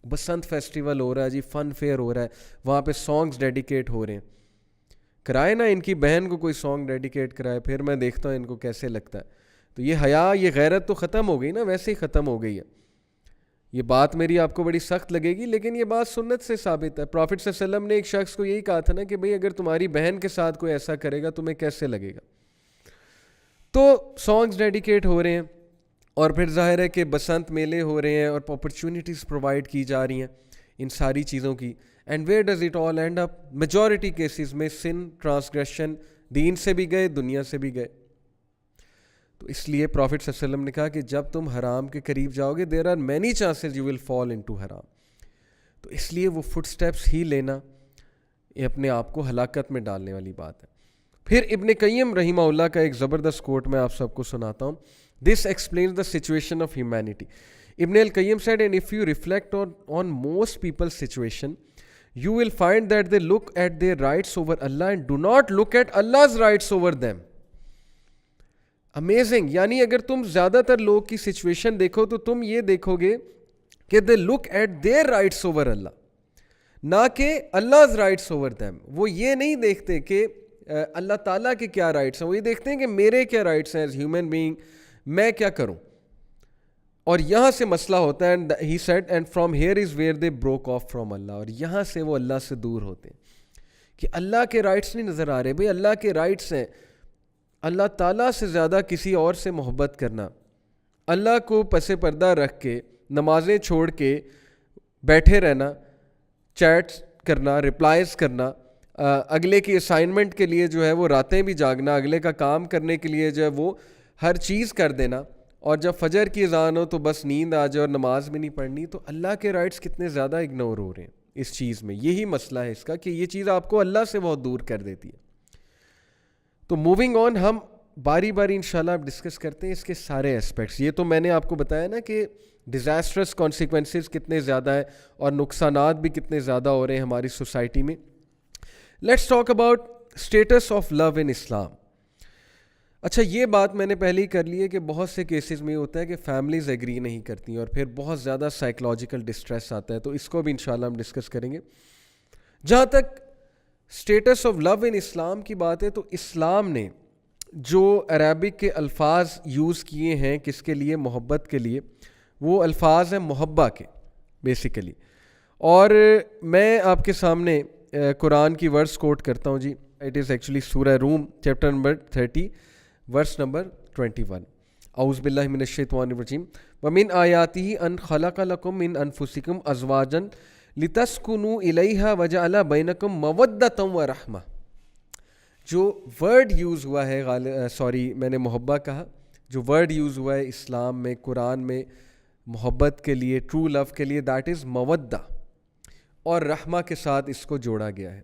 بسنت فیسٹیول ہو رہا ہے جی, فن فیئر ہو رہا ہے, وہاں پہ سانگز ڈیڈیکیٹ ہو رہے ہیں. کرائے نا ان کی بہن کو کوئی سانگ ڈیڈیکیٹ کرائے, پھر میں دیکھتا ہوں ان کو کیسے لگتا ہے. تو یہ حیا, یہ غیرت تو ختم ہو گئی نا, ویسے ہی ختم ہو گئی ہے. یہ بات میری آپ کو بڑی سخت لگے گی, لیکن یہ بات سنت سے ثابت ہے. پروفٹ صلی اللہ علیہ وسلم نے ایک شخص کو یہی کہا تھا نا کہ بھئی اگر تمہاری بہن کے ساتھ کوئی ایسا کرے گا تمہیں کیسے لگے گا. تو سانگز ڈیڈیکیٹ ہو رہے ہیں, اور پھر ظاہر ہے کہ بسنت میلے ہو رہے ہیں, اور اپرچونیٹیز پرووائڈ کی جا رہی ہیں ان ساری چیزوں کی. And where does it all and up? Majority cases میں سن, ٹرانسگریشن, دین سے بھی گئے, دنیا سے بھی گئے. تو اس لیے پروفٹ صلی اللہ علیہ وسلم نے کہا کہ جب تم حرام کے قریب جاؤ گے, there are many chances you will fall into حرام. تو اس لیے وہ فٹ سٹیپس ہی لینا یہ اپنے آپ کو ہلاکت میں ڈالنے والی بات ہے. پھر ابن قیم رحمہ اللہ کا ایک زبردست کوٹ میں آپ سب کو سناتا ہوں. This explains the situation of humanity. Ibn al-Qayyim said, and if you reflect on most people's situation, you will find that they look at their rights over Allah and do not look at Allah's rights over them. Amazing. یعنی اگر تم زیادہ تر لوگ کی situation دیکھو تو تم یہ دیکھو گے کہ they look at their rights over Allah, نہ کہ Allah's رائٹس اوور them. وہ یہ نہیں دیکھتے کہ اللہ تعالیٰ کے کیا رائٹس ہیں, وہ یہ دیکھتے ہیں کہ میرے کیا رائٹس ہیں ایز ہیومن بینگ, میں کیا کروں. اور یہاں سے مسئلہ ہوتا ہے. And he said and from here is where they broke off from Allah. اور یہاں سے وہ اللہ سے دور ہوتے ہیں کہ اللہ کے رائٹس نہیں نظر آ رہے. بھئی اللہ کے رائٹس ہیں اللہ تعالیٰ سے زیادہ کسی اور سے محبت کرنا, اللہ کو پس پردہ رکھ کے نمازیں چھوڑ کے بیٹھے رہنا, چیٹس کرنا, رپلائز کرنا, اگلے کی اسائنمنٹ کے لیے جو ہے وہ راتیں بھی جاگنا, اگلے کا کام کرنے کے لیے جو ہے وہ ہر چیز کر دینا, اور جب فجر کی اذان ہو تو بس نیند آ جائے اور نماز بھی نہیں پڑھنی. تو اللہ کے رائٹس کتنے زیادہ اگنور ہو رہے ہیں اس چیز میں. یہی مسئلہ ہے اس کا کہ یہ چیز آپ کو اللہ سے بہت دور کر دیتی ہے. تو موونگ آن, ہم باری باری انشاءاللہ اب ڈسکس کرتے ہیں اس کے سارے اسپیکٹس. یہ تو میں نے آپ کو بتایا نا کہ ڈیزاسٹرس کانسیکوینسز کتنے زیادہ ہیں اور نقصانات بھی کتنے زیادہ ہو رہے ہیں ہماری سوسائٹی میں. Let's talk about status of love in Islam. اچھا, یہ بات میں نے پہلے ہی کر لی ہے کہ بہت سے کیسز میں ہوتا ہے کہ فیملیز ایگری نہیں کرتی اور پھر بہت زیادہ سائیکلوجیکل ڈسٹریس آتا ہے. تو اس کو بھی انشاءاللہ ہم ڈسکس کریں گے. جہاں تک اسٹیٹس آف لو ان اسلام کی بات ہے, تو اسلام نے جو عربک کے الفاظ یوز کیے ہیں کس کے لیے, محبت کے لیے, وہ الفاظ ہیں محبہ کے بیسیکلی. اور میں آپ کے سامنے قرآن کی ورس کوٹ کرتا ہوں جی. اٹ از ایکچولی سورہ روم چیپٹر نمبر 30 ورس نمبر 21. اعوذ باللہ من الشیطان الرجیم. ومن آیاتہ ان خلق لکم من انفسکم ازواجا لتسکنوا الیہا وجعل بینکم مودۃ ورحمہ. جو ورڈ یوز ہوا ہے میں نے محبت کہا، جو ورڈ یوز ہوا ہے اسلام میں، قرآن میں محبت کے لیے، ٹرو لو کے لیے، دیٹ از مودہ، اور رحمہ کے ساتھ اس کو جوڑا گیا ہے.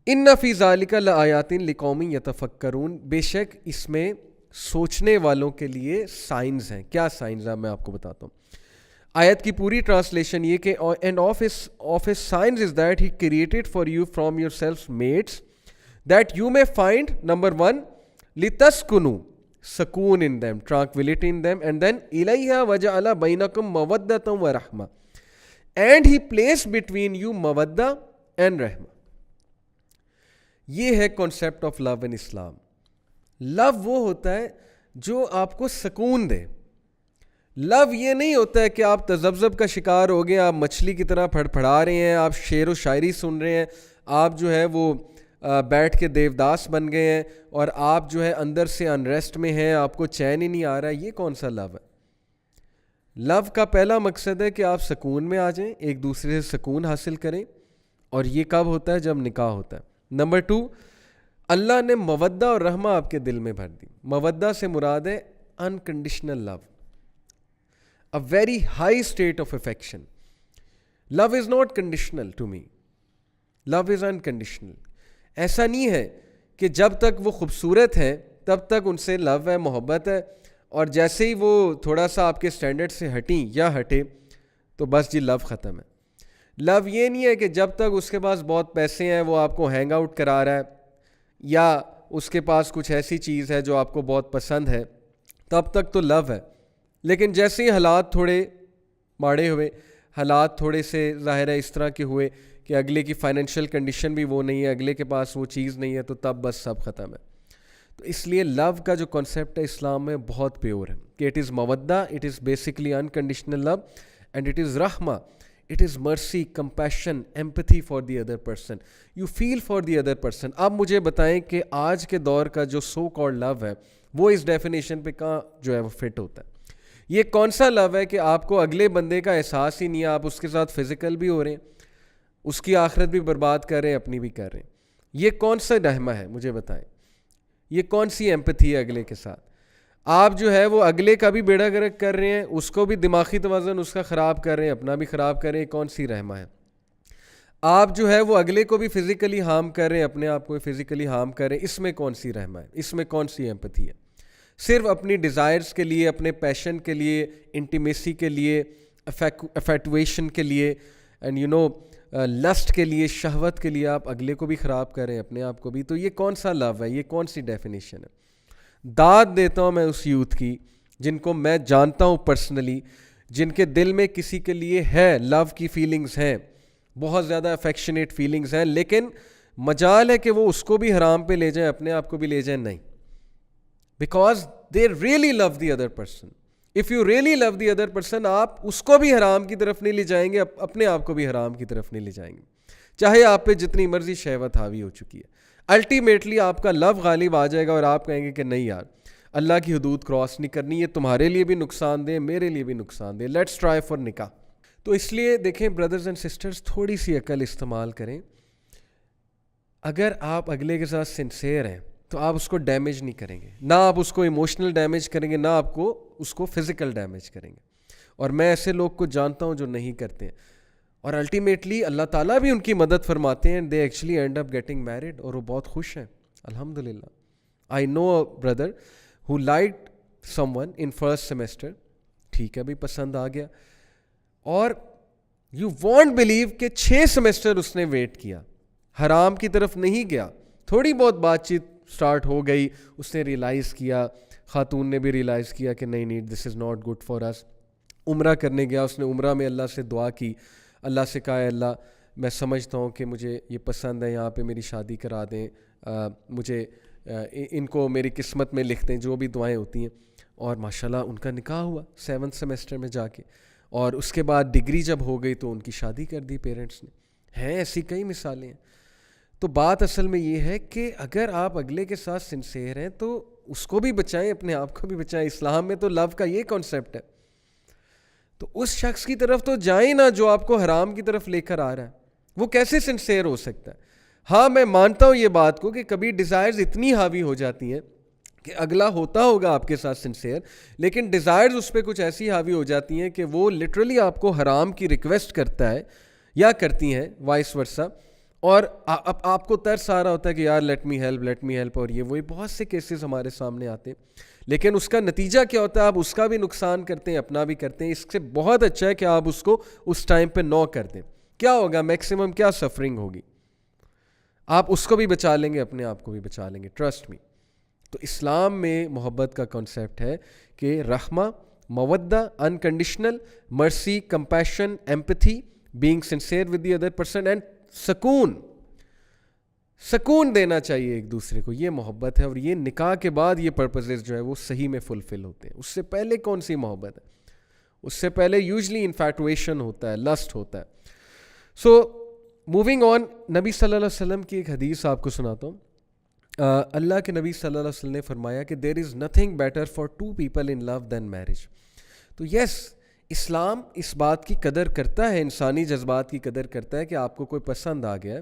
ان فی ذالک لآیات لقوم یتفکرون، بے شک اس میں سوچنے والوں کے لیے سائنز ہیں. کیا سائنز ہیں میں آپ کو بتاتا ہوں. آیت کی پوری ٹرانسلیشن یہ کہ and of a signs is that he created for you from your self mates that you may find number 1 لتسکنوا سکون in them, tranquility in them, and then الیہ وجعل بینکم مودۃ ورحمہ, and he placed between you مودہ and رحمہ. یہ ہے concept of love in اسلام. لو وہ ہوتا ہے جو آپ کو سکون دے. لو یہ نہیں ہوتا ہے کہ آپ تذبذب کا شکار ہو گئے, آپ مچھلی کی طرح پھڑپھڑا رہے ہیں, آپ شعر و شاعری سن رہے ہیں, آپ جو ہے وہ بیٹھ کے دیوداس بن گئے ہیں, اور آپ جو ہے اندر سے انریسٹ میں ہیں, آپ کو چین ہی نہیں آ رہا ہے. یہ کون سا لو ہے؟ لو کا پہلا مقصد ہے کہ آپ سکون میں آ جائیں, ایک دوسرے سے سکون حاصل کریں, اور یہ کب ہوتا ہے؟ جب نکاح ہوتا ہے. نمبر 2, اللہ نے مودہ اور رحمہ آپ کے دل میں بھر دی. مودہ سے مراد ہے unconditional love, a very high state of affection. Love is not conditional to me. Love is unconditional. ایسا نہیں ہے کہ جب تک وہ خوبصورت ہیں تب تک ان سے لو ہے, محبت ہے, اور جیسے ہی وہ تھوڑا سا آپ کے سٹینڈرڈ سے ہٹیں یا ہٹے تو بس جی لو ختم ہے. لو یہ نہیں ہے کہ جب تک اس کے پاس بہت پیسے ہیں, وہ آپ کو ہینگ آؤٹ کرا رہا ہے, یا اس کے پاس کچھ ایسی چیز ہے جو آپ کو بہت پسند ہے, تب تک تو لو ہے. لیکن جیسے ہی حالات تھوڑے ماڑے ہوئے, حالات تھوڑے سے ظاہر ہے اس طرح کے ہوئے کہ اگلے کی فائنینشیل کنڈیشن بھی وہ نہیں ہے, اگلے کے پاس وہ چیز نہیں ہے, تو تب بس سب ختم ہے. تو اس لیے لو کا جو کنسیپٹ ہے اسلام میں بہت پیور ہے کہ اٹ از مودہ, it is basically unconditional love, and it is رحمہ, it is mercy, compassion, empathy for the other person. You feel for the other person. اب مجھے بتائیں کہ آج کے دور کا جو سو کالڈ لو ہے وہ اس ڈیفینیشن پہ کہاں جو ہے وہ فٹ ہوتا ہے؟ یہ کون سا لو ہے کہ آپ کو اگلے بندے کا احساس ہی نہیں ہے, آپ اس کے ساتھ فزیکل بھی ہو رہے ہیں, اس کی آخرت بھی برباد کر رہے ہیں, اپنی بھی کر رہے ہیں. یہ کون سا رحمہ ہے مجھے بتائیں؟ یہ کون سی ایمپتھی ہے اگلے کے ساتھ؟ آپ جو ہے وہ اگلے کا بھی بیڑا گرک کر رہے ہیں, اس کو بھی دماغی توازن اس کا خراب کر رہے ہیں, اپنا بھی خراب کر رہے ہیں. کون سی رحمہ ہے؟ آپ جو ہے وہ اگلے کو بھی فزیکلی ہارم کر رہے ہیں, اپنے آپ کو فزیکلی ہارم کر رہے ہیں. اس میں کون سی رحمہ ہے؟ اس میں کون سی ایمپتھی ہے؟ صرف اپنی ڈیزائرز کے لیے, اپنے پیشن کے لیے, انٹیمیسی کے لیے, افیٹویشن کے لیے, اینڈ یو نو لسٹ کے لیے, شہوت کے لیے آپ اگلے کو بھی خراب کریں, اپنے آپ کو بھی. تو یہ کون سا لو ہے؟ یہ کون سی ڈیفینیشن ہے؟ داد دیتا ہوں میں اس یوتھ کی جن کو میں جانتا ہوں پرسنلی, جن کے دل میں کسی کے لیے ہے, لو کی فیلنگز ہیں, بہت زیادہ افیکشنیٹ فیلنگز ہیں, لیکن مجال ہے کہ وہ اس کو بھی حرام پہ لے جائیں, اپنے آپ کو بھی لے جائیں. نہیں, because they really love the other person. If you really love the other person, آپ اس کو بھی حرام کی طرف نہیں لے جائیں گے, اپنے آپ کو بھی حرام کی طرف نہیں لے جائیں گے, چاہے آپ پہ جتنی مرضی شہوت حاوی ہو چکی ہے. الٹیمیٹلی آپ کا لو غالب آ جائے گا, اور آپ کہیں گے کہ نہیں یار, اللہ کی حدود کراس نہیں کرنی, یہ تمہارے لیے بھی نقصان دہ, میرے لیے بھی نقصان دہ. لیٹس ٹرائی فار نکاح. تو اس لیے دیکھیں بردرز اینڈ سسٹرز, تھوڑی سی عقل استعمال کریں. اگر آپ اگلے کے ساتھ سنسیئر ہیں تو آپ اس کو ڈیمیج نہیں کریں گے, نہ آپ اس کو ایموشنل ڈیمیج کریں گے, نہ آپ کو اس کو فزیکل ڈیمیج کریں گے. اور میں ایسے لوگ کو جانتا ہوں جو نہیں کرتے ہیں, اور الٹیمیٹلی اللہ تعالیٰ بھی ان کی مدد فرماتے ہیں, they actually end up getting married, اور وہ بہت خوش ہیں الحمدللہ. I know a brother who liked someone in first semester, ٹھیک ہے بھی پسند آ گیا, اور یو وونٹ بلیو کہ 6 سیمسٹر اس نے ویٹ کیا, حرام کی طرف نہیں گیا. تھوڑی بہت بات چیت سٹارٹ ہو گئی, اس نے ریئلائز کیا, خاتون نے بھی ریئلائز کیا کہ نہیں دس از ناٹ گڈ فار اس. عمرہ کرنے گیا, اس نے عمرہ میں اللہ سے دعا کی, اللہ سے کہا اللہ میں سمجھتا ہوں کہ مجھے یہ پسند ہے, یہاں پہ میری شادی کرا دیں, مجھے ان کو میری قسمت میں لکھ دیں, جو بھی دعائیں ہوتی ہیں. اور ماشاءاللہ ان کا نکاح ہوا 7th سیمسٹر میں جا کے, اور اس کے بعد ڈگری جب ہو گئی تو ان کی شادی کر دی پیرنٹس نے. ہیں ایسی کئی مثالیں ہیں. تو بات اصل میں یہ ہے کہ اگر آپ اگلے کے ساتھ سنسیئر ہیں تو اس کو بھی بچائیں, اپنے آپ کو بھی بچائیں. اسلام میں تو لو کا یہ کانسیپٹ ہے. تو اس شخص کی طرف تو جائیں نا جو آپ کو حرام کی طرف لے کر آ رہا ہے. وہ کیسے سنسیئر ہو سکتا ہے؟ ہاں میں مانتا ہوں یہ بات کو کہ کبھی ڈیزائرز اتنی حاوی ہو جاتی ہیں کہ اگلا ہوتا ہوگا آپ کے ساتھ سنسیئر، لیکن ڈیزائرز اس پہ کچھ ایسی حاوی ہو جاتی ہیں کہ وہ لٹرلی آپ کو حرام کی ریکویسٹ کرتا ہے یا کرتی ہیں وائس ورسا، اور اب آپ کو ترس آ رہا ہوتا ہے کہ یار لیٹ می ہیلپ، اور یہ وہی بہت سے کیسز ہمارے سامنے آتے ہیں. لیکن اس کا نتیجہ کیا ہوتا ہے؟ آپ اس کا بھی نقصان کرتے ہیں، اپنا بھی کرتے ہیں. اس سے بہت اچھا ہے کہ آپ اس کو اس ٹائم پہ نو کر دیں. کیا ہوگا؟ میکسیمم کیا سفرنگ ہوگی، آپ اس کو بھی بچا لیں گے، اپنے آپ کو بھی بچا لیں گے، ٹرسٹ می. تو اسلام میں محبت کا کنسیپٹ ہے کہ رحمہ، مودہ، انکنڈیشنل مرسی، compassion, empathy, being sincere with the other person, and سکون دینا چاہیے ایک دوسرے کو. یہ محبت ہے، اور یہ نکاح کے بعد یہ پرپزز جو ہے وہ صحیح میں فلفل ہوتے ہیں. اس سے پہلے کون سی محبت ہے؟ اس سے پہلے یوزلی انفیٹویشن ہوتا ہے، لسٹ ہوتا ہے. سو موونگ آن، نبی صلی اللہ علیہ وسلم کی ایک حدیث آپ کو سناتا ہوں. اللہ کے نبی صلی اللہ علیہ وسلم نے فرمایا کہ there is nothing better for two people in love than marriage. تو یس، اسلام اس بات کی قدر کرتا ہے، انسانی جذبات کی قدر کرتا ہے کہ آپ کو کوئی پسند آ گیا ہے،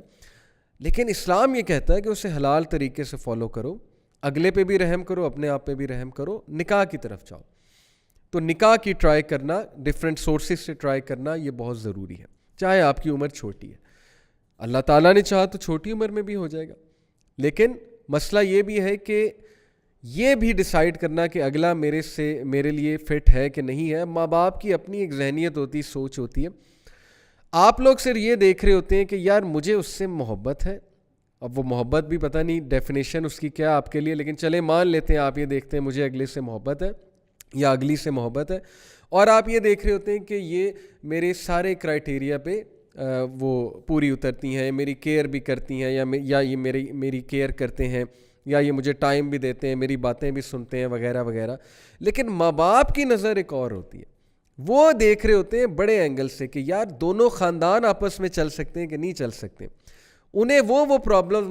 لیکن اسلام یہ کہتا ہے کہ اسے حلال طریقے سے فالو کرو، اگلے پہ بھی رحم کرو، اپنے آپ پہ بھی رحم کرو، نکاح کی طرف جاؤ. تو نکاح کی ٹرائی کرنا، ڈفرینٹ سورسز سے ٹرائی کرنا، یہ بہت ضروری ہے، چاہے آپ کی عمر چھوٹی ہے. اللہ تعالیٰ نے چاہا تو چھوٹی عمر میں بھی ہو جائے گا، لیکن مسئلہ یہ بھی ہے کہ یہ بھی ڈیسائیڈ کرنا کہ اگلا میرے لیے فٹ ہے کہ نہیں ہے. ماں باپ کی اپنی ایک ذہنیت ہوتی ہے، سوچ ہوتی ہے. آپ لوگ صرف یہ دیکھ رہے ہوتے ہیں کہ یار مجھے اس سے محبت ہے. اب وہ محبت بھی پتہ نہیں ڈیفینیشن اس کی کیا آپ کے لیے، لیکن چلے مان لیتے ہیں آپ یہ دیکھتے ہیں مجھے اگلے سے محبت ہے یا اگلی سے محبت ہے، اور آپ یہ دیکھ رہے ہوتے ہیں کہ یہ میرے سارے کرائٹیریا پہ وہ پوری اترتی ہیں، میری کیئر بھی کرتی ہیں، یا یہ میری کیئر کرتے ہیں، یا یہ مجھے ٹائم بھی دیتے ہیں، میری باتیں بھی سنتے ہیں، وغیرہ وغیرہ. لیکن ماں باپ کی نظر ایک اور ہوتی ہے. وہ دیکھ رہے ہوتے ہیں بڑے اینگل سے کہ یار دونوں خاندان آپس میں چل سکتے ہیں کہ نہیں چل سکتے. انہیں وہ پرابلمز،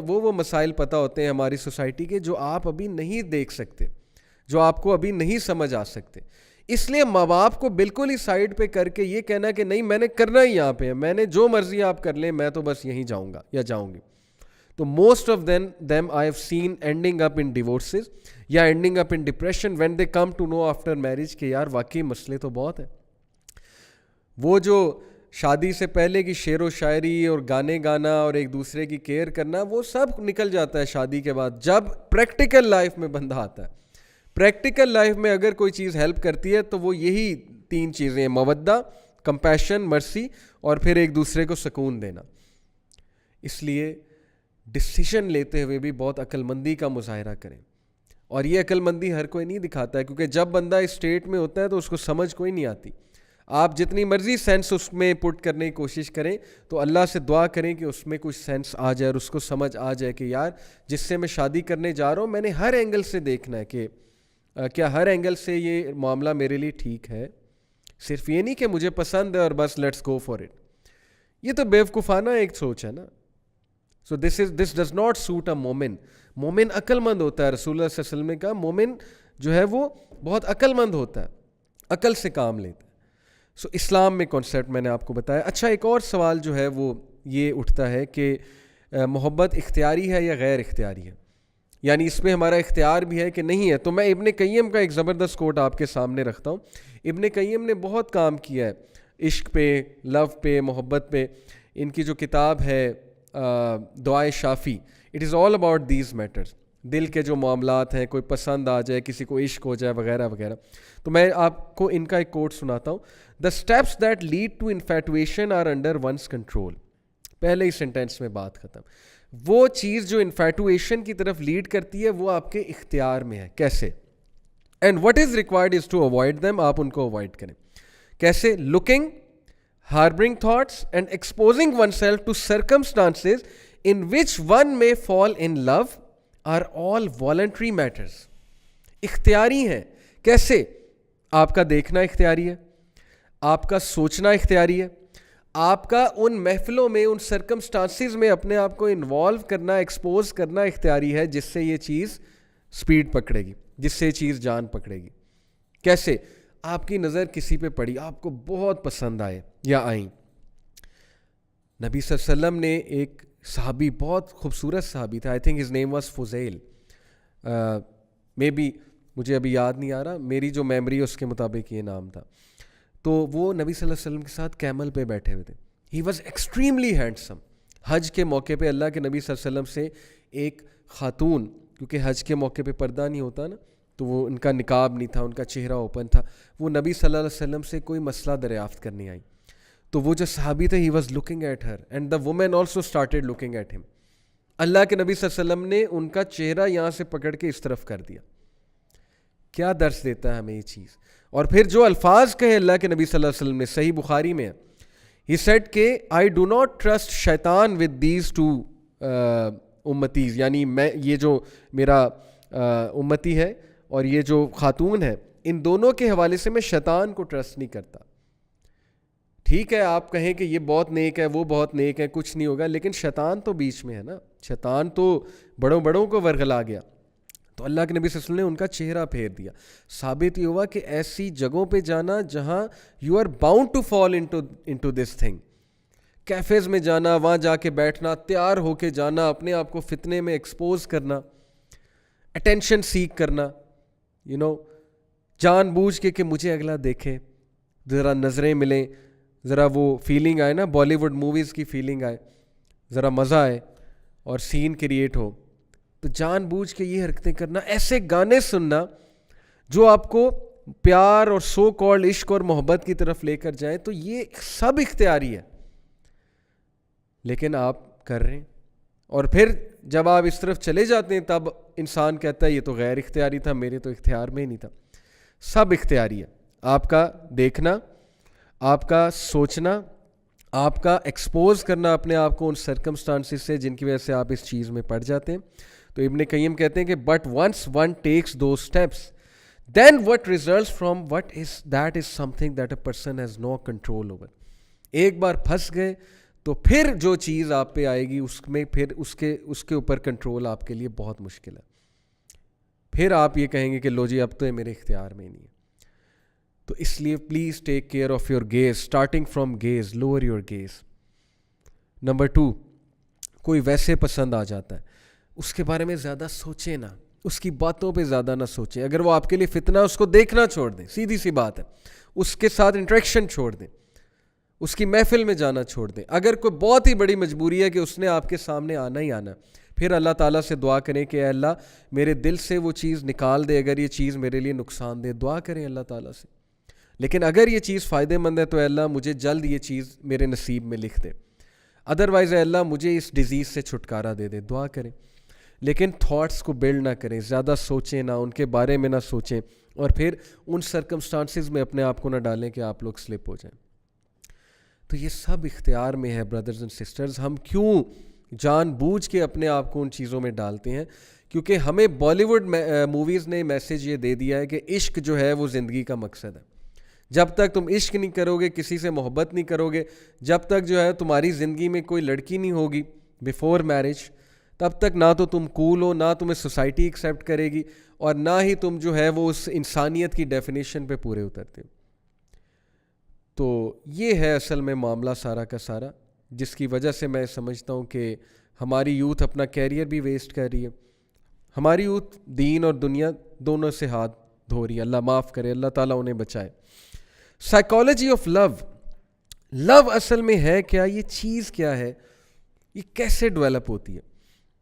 وہ مسائل پتہ ہوتے ہیں ہماری سوسائٹی کے جو آپ ابھی نہیں دیکھ سکتے، جو آپ کو ابھی نہیں سمجھ آ سکتے. اس لیے ماں باپ کو بالکل ہی سائڈ پہ کر کے یہ کہنا کہ نہیں میں نے کرنا ہی یہاں پہ ہے، میں نے جو مرضی آپ کر لیں، میں تو بس یہیں جاؤں گا یا جاؤں گی. تو most of them I have seen ending up in divorces یا ending up in depression when they come to know after marriage کہ یار واقعی مسئلے تو بہت ہیں. وہ جو شادی سے پہلے کی شعر و شاعری اور گانے گانا اور ایک دوسرے کی کیئر کرنا، وہ سب نکل جاتا ہے شادی کے بعد، جب پریکٹیکل لائف میں بندہ آتا ہے. پریکٹیکل لائف میں اگر کوئی چیز ہیلپ کرتی ہے تو وہ یہی 3 چیزیں ہیں: مودہ، کمپیشن، مرسی، اور پھر ایک دوسرے کو سکون دینا. اس لیے ڈسیشن لیتے ہوئے بھی بہت عقل مندی کا مظاہرہ کریں. اور یہ عقل مندی ہر کوئی نہیں دکھاتا ہے، کیونکہ جب بندہ اس اسٹیٹ میں ہوتا ہے تو اس کو سمجھ کوئی نہیں آتی. آپ جتنی مرضی سینس اس میں پٹ کرنے کی کوشش کریں تو اللہ سے دعا کریں کہ اس میں کچھ سینس آ جائے اور اس کو سمجھ آ جائے کہ یار جس سے میں شادی کرنے جا رہا ہوں میں نے ہر اینگل سے دیکھنا ہے کہ کیا ہر اینگل سے یہ معاملہ میرے لیے ٹھیک ہے. صرف یہ نہیں کہ مجھے پسند ہے اور بس لیٹس گو فار اٹ. یہ تو بیوقوفانہ ایک سوچ ہے نا. So this does not suit a مومن. مومن عقل مند ہوتا ہے. رسول اللہ صلی اللہ علیہ وسلم نے کہا مومن جو ہے وہ بہت عقل مند ہوتا ہے، عقل سے کام لیتا ہے. سو اسلام میں کانسیپٹ میں نے آپ کو بتایا. اچھا، ایک اور سوال جو ہے وہ یہ اٹھتا ہے کہ محبت اختیاری ہے یا غیر اختیاری ہے، یعنی اس میں ہمارا اختیار بھی ہے کہ نہیں ہے. تو میں ابن قیم کا ایک زبردست کوٹ آپ کے سامنے رکھتا ہوں. ابن قیم نے بہت کام کیا ہے عشق پہ، لو پہ، محبت پہ. ان کی جو کتاب ہے دعائے شافی، it is all about these matters. دل کے جو معاملات ہیں، کوئی پسند آ جائے، کسی کو عشق ہو جائے، وغیرہ وغیرہ. تو میں آپ کو ان کا ایک کوٹ سناتا ہوں. The steps that lead to infatuation are under one's control. پہلے ہی سینٹینس میں بات ختم. وہ چیز جو انفیٹویشن کی طرف لیڈ کرتی ہے وہ آپ کے اختیار میں ہے. کیسے؟ And what is required is to avoid them. آپ ان کو اوائڈ کریں. کیسے؟ Looking, harboring thoughts and exposing oneself to circumstances in which one may fall in love are all voluntary matters. اختیاری ہیں. کیسے؟ آپ کا دیکھنا اختیاری ہے، آپ کا سوچنا اختیاری ہے، آپ کا ان محفلوں میں، ان سرکمسٹانسز میں اپنے آپ کو انوالو کرنا، ایکسپوز کرنا اختیاری ہے، جس سے یہ چیز سپیڈ پکڑے گی، جس سے یہ چیز جان پکڑے گی. کیسے؟ آپ کی نظر کسی پہ پڑی، آپ کو بہت پسند آئے یا آئیں. نبی صلی اللہ علیہ وسلم نے ایک صحابی, بہت خوبصورت صحابی تھا. I think his name was فضیل, مے بی, مجھے ابھی یاد نہیں آ رہا, میری جو میموری ہے اس کے مطابق یہ نام تھا. تو وہ نبی صلی اللہ علیہ وسلم کے ساتھ کیمل پہ بیٹھے ہوئے تھے. He was extremely handsome. حج کے موقع پہ اللہ کے نبی صلی اللہ علیہ وسلم سے ایک خاتون, کیونکہ حج کے موقع پہ پردہ نہیں ہوتا نا, تو وہ ان کا نقاب نہیں تھا, ان کا چہرہ اوپن تھا, وہ نبی صلی اللہ علیہ وسلم سے کوئی مسئلہ دریافت کرنے آئی. تو وہ جو صحابی تھے, he was looking at her and the woman also started looking at him. اللہ کے نبی صلی اللہ علیہ وسلم نے ان کا چہرہ یہاں سے پکڑ کے اس طرف کر دیا. کیا درس دیتا ہے ہمیں یہ چیز. اور پھر جو الفاظ کہے اللہ کے نبی صلی اللہ علیہ وسلم نے, صحیح بخاری میں ہے, ہی سیڈ کہ آئی ڈو ناٹ ٹرسٹ شیطان ود دیز ٹو امتیز, یعنی میں, یہ جو میرا امتی ہے اور یہ جو خاتون ہے, ان دونوں کے حوالے سے میں شیطان کو ٹرسٹ نہیں کرتا. ٹھیک ہے آپ کہیں کہ یہ بہت نیک ہے, وہ بہت نیک ہے, کچھ نہیں ہوگا, لیکن شیطان تو بیچ میں ہے نا, شیطان تو بڑوں کو ورغلا گیا. تو اللہ کے نبی صلی اللہ علیہ وسلم نے ان کا چہرہ پھیر دیا. ثابت یہ ہوا کہ ایسی جگہوں پہ جانا جہاں you are bound to fall into this thing, cafes میں جانا, وہاں جا کے بیٹھنا, تیار ہو کے جانا, اپنے آپ کو فتنے میں ایکسپوز کرنا, اٹینشن سیک کرنا, جان بوجھ کے کہ مجھے اگلا دیکھے, ذرا نظریں ملیں, ذرا وہ فیلنگ آئے نا, بالی ووڈ موویز کی فیلنگ آئے, ذرا مزہ آئے اور سین کریٹ ہو. تو جان بوجھ کے یہ حرکتیں کرنا, ایسے گانے سننا جو آپ کو پیار اور سو کالڈ عشق اور محبت کی طرف لے کر جائیں, تو یہ سب اختیاری ہے, لیکن آپ کر رہے ہیں. اور پھر جب آپ اس طرف چلے جاتے ہیں تب انسان کہتا ہے یہ تو غیر اختیاری تھا, میرے تو اختیار میں ہی نہیں تھا. سب اختیاری ہے, آپ کا دیکھنا, آپ کا سوچنا, آپ کا ایکسپوز کرنا اپنے آپ کو ان سرکمسٹانسز سے جن کی وجہ سے آپ اس چیز میں پڑ جاتے ہیں. تو ابن قیم کہتے ہیں کہ but once one takes those steps then what results from what is that is something that a person has no control over. ایک بار پھنس گئے تو پھر جو چیز آپ پہ آئے گی اس میں پھر اس کے اوپر کنٹرول آپ کے لیے بہت مشکل ہے. پھر آپ یہ کہیں گے کہ لو جی اب تو یہ میرے اختیار میں ہی نہیں ہے. تو اس لیے please take care of your gaze, starting from gaze, lower your gaze. Number 2, کوئی ویسے پسند آ جاتا ہے, اس کے بارے میں زیادہ سوچیں نا, اس کی باتوں پہ زیادہ نہ سوچیں. اگر وہ آپ کے لیے فتنہ, اس کو دیکھنا چھوڑ دیں, سیدھی سی بات ہے. اس کے ساتھ انٹریکشن چھوڑ دیں, اس کی محفل میں جانا چھوڑ دیں. اگر کوئی بہت ہی بڑی مجبوری ہے کہ اس نے آپ کے سامنے آنا ہی آنا, پھر اللہ تعالیٰ سے دعا کریں کہ اے اللہ میرے دل سے وہ چیز نکال دے اگر یہ چیز میرے لیے نقصان دے. دعا کریں اللہ تعالیٰ سے. لیکن اگر یہ چیز فائدہ مند ہے تو اے اللہ مجھے جلد یہ چیز میرے نصیب میں لکھ دے, ادروائز اے اللہ مجھے اس ڈیزیز سے چھٹکارا دے دے. دعا کریں, لیکن تھاٹس کو بلڈ نہ کریں, زیادہ سوچیں نہ, ان کے بارے میں نہ سوچیں, اور پھر ان سرکمسٹانسز میں اپنے آپ کو نہ ڈالیں کہ آپ لوگ سلپ ہو جائیں. تو یہ سب اختیار میں ہے برادرز اینڈ سسٹرز. ہم کیوں جان بوجھ کے اپنے آپ کو ان چیزوں میں ڈالتے ہیں؟ کیونکہ ہمیں بالی ووڈ موویز نے میسیج یہ دے دیا ہے کہ عشق جو ہے وہ زندگی کا مقصد ہے. جب تک تم عشق نہیں کرو گے, کسی سے محبت نہیں کرو گے, جب تک جو ہے تمہاری زندگی میں کوئی لڑکی نہیں ہوگی بیفور میرج, تب تک نہ تو تم کول ہو, نہ تمہیں سوسائٹی ایکسیپٹ کرے گی, اور نہ ہی تم جو ہے وہ اس انسانیت کی ڈیفینیشن پہ پورے اترتے. تو یہ ہے اصل میں معاملہ سارا کا سارا, جس کی وجہ سے میں سمجھتا ہوں کہ ہماری یوتھ اپنا کیریئر بھی ویسٹ کر رہی ہے, ہماری یوتھ دین اور دنیا دونوں سے ہاتھ دھو رہی ہے. اللہ معاف کرے, اللہ تعالیٰ انہیں بچائے. سائیکالوجی آف لو, لو اصل میں ہے کیا, یہ چیز کیا ہے, یہ کیسے ڈیولپ ہوتی ہے؟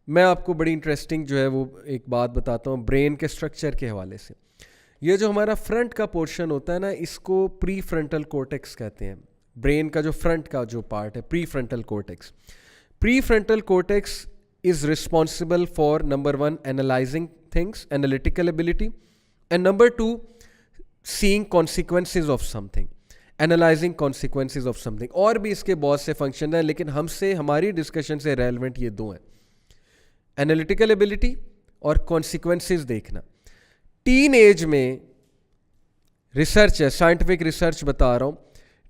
میں آپ کو بڑی انٹرسٹنگ جو ہے وہ ایک بات بتاتا ہوں برین کے اسٹرکچر کے حوالے سے. یہ جو ہمارا فرنٹ کا پورشن ہوتا ہے نا, اس کو پری فرنٹل کورٹیکس کہتے ہیں. برین کا جو فرنٹ کا جو پارٹ ہے, prefrontal cortex. Prefrontal cortex is responsible for number 1 analysing things, analytical ability, and number 2 seeing consequences of something, analyzing consequences of something. اور بھی اس کے بہت سے فنکشن ہیں, لیکن ہم سے ہماری ڈسکشن سے ریلیونٹ یہ 2 ہیں, انالیٹیکل ایبلٹی اور کانسیکوینسز دیکھنا. ٹین ایج میں ریسرچ ہے, سائنٹیفک ریسرچ بتا رہا ہوں,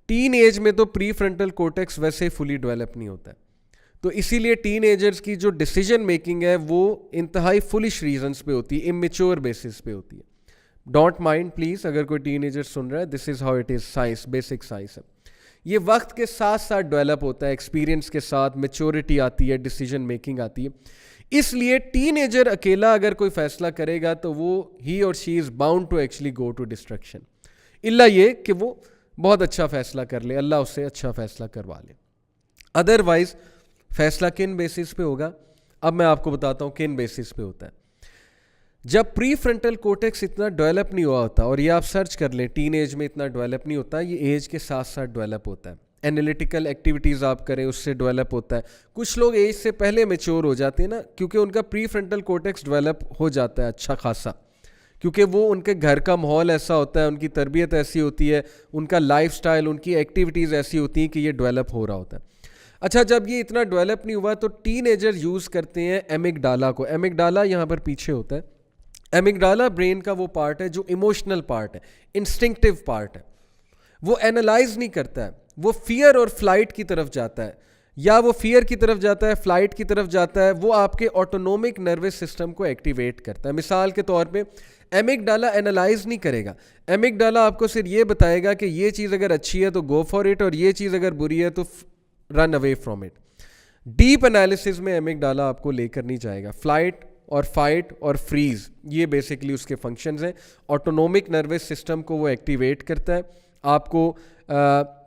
ٹین ایج میں تو پری فرنٹل کورٹیکس ویسے فلی ڈیولپ نہیں ہوتا ہے. تو اسی لیے ٹین ایجرز کی جو ڈیسیجن میکنگ ہے وہ انتہائی فلش ریزنس پہ ہوتی ہے, امیچور بیسس پہ ہوتی ہے. ڈونٹ مائنڈ پلیز اگر کوئی ٹین ایجر سن رہا ہے, this is how it is, science, basic science ہے. یہ وقت کے ساتھ ساتھ ڈیولپ ہوتا ہے, ایکسپیرینس کے ساتھ میچورٹی آتی ہے, ڈیسیجن میکنگ آتی ہے. اس لیے ٹین ایجر اکیلا اگر کوئی فیصلہ کرے گا تو وہ ہی اور she is bound to actually go to destruction, الا یہ کہ وہ بہت اچھا فیصلہ کر لے, اللہ اس سے اچھا فیصلہ کروا لے. ادروائز فیصلہ کن بیسس پہ ہوگا؟ اب میں آپ کو بتاتا ہوں کن بیسس پہ ہوتا ہے. جب پری فرنٹل کورٹیکس اتنا ڈیولپ نہیں ہوا ہوتا, اور یہ آپ سرچ کر لیں, ٹین ایج میں اتنا ڈیولپ نہیں ہوتا, یہ ایج کے ساتھ ساتھ ڈیولپ ہوتا ہے. انالیٹیکل ایکٹیویٹیز آپ کریں اس سے ڈیولپ ہوتا ہے. کچھ لوگ ایج سے پہلے میچور ہو جاتے ہیں نا, کیونکہ ان کا پری فرنٹل کورٹیکس ڈیولپ ہو جاتا ہے اچھا خاصا, کیونکہ وہ ان کے گھر کا ماحول ایسا ہوتا ہے, ان کی تربیت ایسی ہوتی ہے, ان کا لائف سٹائل, ان کی ایکٹیویٹیز ایسی ہوتی ہیں کہ یہ ڈیولپ ہو رہا ہوتا ہے. اچھا, جب یہ اتنا ڈیولپ نہیں ہوا تو ٹین ایجر یوز کرتے ہیں ایمگڈالا کو. ایمگڈالا یہاں پر پیچھے ہوتا ہے. ایمگڈالا برین کا وہ پارٹ ہے جو ایموشنل پارٹ ہے, انسٹنکٹیو پارٹ ہے. وہ اینالائز نہیں کرتا ہے, وہ فیئر اور فلائٹ کی طرف جاتا ہے, یا وہ فیئر کی طرف جاتا ہے, فلائٹ کی طرف جاتا ہے. وہ آپ کے آٹونومک نروس سسٹم کو ایکٹیویٹ کرتا ہے. مثال کے طور پہ ایمگڈالا اینالائز نہیں کرے گا. ایمگڈالا آپ کو صرف یہ بتائے گا کہ یہ چیز اگر اچھی ہے تو گو فار اٹ, اور یہ چیز اگر بری ہے تو run away from it. Deep analysis میں ایمگڈالا آپ کو لے کر نہیں جائے گا. فلائٹ اور فائٹ اور فریز, یہ بیسکلی اس کے فنکشنز ہیں. آٹونومک نروس سسٹم کو وہ ایکٹیویٹ کرتا ہے, آپ کو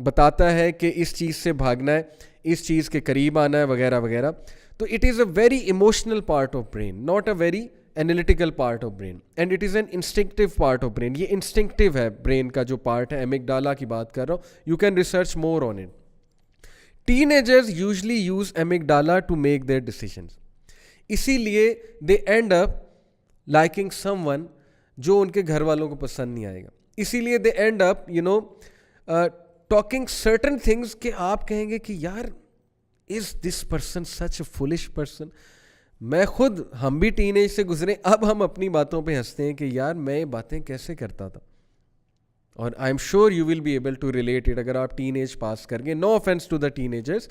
بتاتا ہے کہ اس چیز سے بھاگنا ہے, اس چیز کے قریب آنا ہے, وغیرہ وغیرہ. تو it is a very emotional part of brain, not a very analytical part of brain, and it is an instinctive part of brain. یہ انسٹنکٹیو ہے برین کا جو پارٹ ہے, ایمگڈالا کی بات کر رہا ہوں. You can research more on it. Teenagers usually use amygdala to make their decisions. اسی لیے they end up liking someone جو ان کے گھر والوں کو پسند نہیں آئے گا. اسی لیے they end up talking certain things کہ آپ کہیں گے کہ یار is this person such a foolish person. میں خود, ہم بھی ٹین ایج سے گزرے, اب ہم اپنی باتوں پہ ہنستے ہیں کہ یار میں یہ باتیں کیسے کرتا تھا. اور I am sure you will be able to relate it اگر آپ ٹین ایج پاس کر گئے. No offence to the teenagers,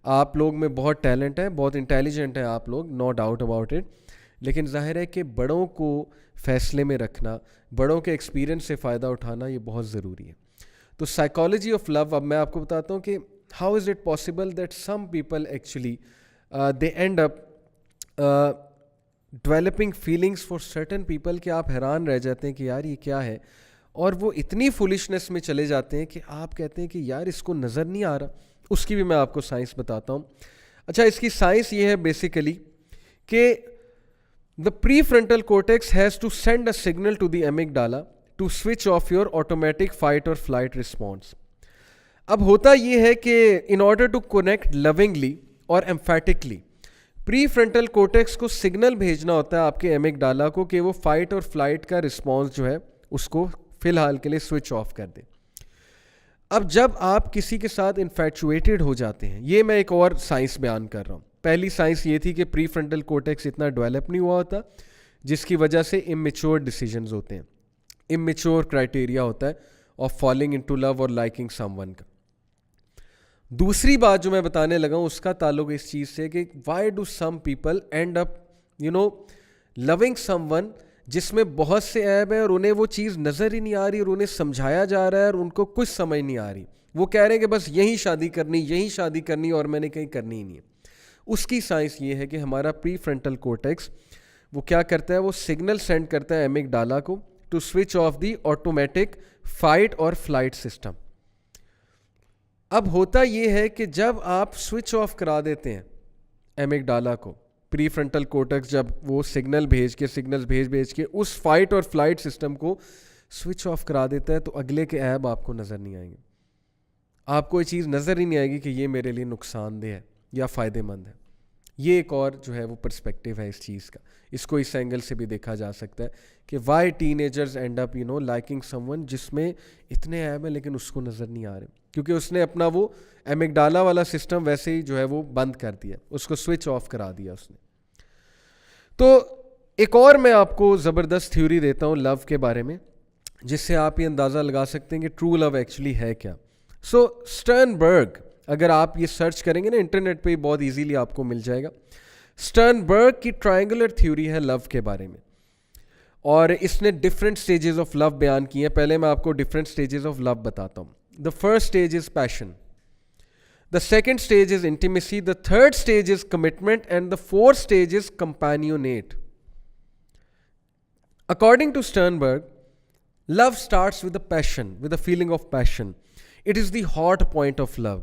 آپ لوگ میں بہت ٹیلنٹ ہے, بہت انٹیلیجنٹ ہیں آپ لوگ, نو ڈاؤٹ اباؤٹ اٹ. لیکن ظاہر ہے کہ بڑوں کو فیصلے میں رکھنا, بڑوں کے ایکسپیرینس سے فائدہ اٹھانا, یہ بہت ضروری ہے. تو سائیکالوجی آف لو, اب میں آپ کو بتاتا ہوں کہ how is it possible that some people actually they end up developing feelings for certain people, کہ آپ حیران رہ جاتے ہیں کہ یار یہ کیا ہے, اور وہ اتنی فولشنس میں چلے جاتے ہیں کہ آپ کہتے ہیں کہ یار اس کو نظر نہیں آ رہا. اس کی بھی میں آپ کو سائنس بتاتا ہوں. اچھا, اس کی سائنس یہ ہے بیسیکلی کہ the prefrontal cortex has to send a signal to the amygdala to switch off your automatic fight or flight response. اب ہوتا یہ ہے کہ in order to connect lovingly or emphatically, prefrontal cortex کو signal بھیجنا ہوتا ہے آپ کے amygdala کو کہ وہ فائٹ اور فلائٹ کا رسپانس جو ہے اس کو فی الحال کے لیے سوئچ آف کر دے. اب جب آپ کسی کے ساتھ انفیچویٹڈ ہو جاتے ہیں, یہ میں ایک اور سائنس بیان کر رہا ہوں. پہلی سائنس یہ تھی کہ پری فرنٹل کورٹیکس اتنا ڈیولپ نہیں ہوا ہوتا, جس کی وجہ سے امیچور ڈیسیجنز ہوتے ہیں, امیچور کرائٹیریا ہوتا ہے آف فالنگ انٹو لو اور لائکنگ سم ون کا. دوسری بات جو میں بتانے لگا ہوں اس کا تعلق اس چیز سے کہ why do some people end up loving someone جس میں بہت سے عیب ہیں, اور انہیں وہ چیز نظر ہی نہیں آ رہی, اور انہیں سمجھایا جا رہا ہے اور ان کو کچھ سمجھ نہیں آ رہی. وہ کہہ رہے ہیں کہ بس یہی شادی کرنی, اور میں نے کہیں کرنی ہی نہیں ہے. اس کی سائنس یہ ہے کہ ہمارا پری فرنٹل کورٹیکس وہ کیا کرتا ہے, وہ سگنل سینڈ کرتا ہے ایمگڈالا کو to switch off the automatic fight اور فلائٹ سسٹم. اب ہوتا یہ ہے کہ جب آپ سوئچ آف کرا دیتے ہیں ایمگڈالا کو, پری فرنٹل کورٹیکس جب وہ سگنل بھیج کے اس فائٹ اور فلائٹ سسٹم کو سوئچ آف کرا دیتا ہے, تو اگلے کے عیب آپ کو نظر نہیں آئیں گے. آپ کو یہ چیز نظر ہی نہیں آئے گی کہ یہ میرے لیے نقصان دہ ہے یا فائدہ مند ہے. یہ ایک اور جو ہے وہ پرسپیکٹیو ہے اس چیز کا. اس کو اس اینگل سے بھی دیکھا جا سکتا ہے کہ why teenagers end up liking someone جس میں اتنے عیب ہیں لیکن اس کو نظر نہیں آ رہے, کیونکہ اس نے اپنا وہ ایمگڈالا والا سسٹم ویسے ہی جو ہے وہ بند کر دیا, اس کو سوئچ آف کرا دیا اس نے. تو ایک اور میں آپ کو زبردست تھیوری دیتا ہوں لو کے بارے میں, جس سے آپ یہ اندازہ لگا سکتے ہیں کہ ٹرو لو ایکچولی ہے کیا. سو اسٹرنبرگ, اگر آپ یہ سرچ کریں گے نا انٹرنیٹ پہ, بہت ایزیلی آپ کو مل جائے گا. اسٹرنبرگ کی ٹرائنگولر تھیوری ہے لو کے بارے میں, اور اس نے ڈفرینٹ سٹیجز آف لو بیان کی ہیں. پہلے میں آپ کو ڈفرینٹ سٹیجز آف لو بتاتا ہوں. The first stage is passion. The second stage is intimacy. The third stage is commitment. And the fourth stage is companionate. According to Sternberg, love starts with a passion, with a feeling of passion. It is the hot point of love.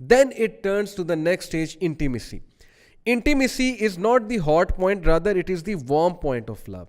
Then it turns to the next stage, intimacy. Intimacy is not the hot point, rather it is the warm point of love.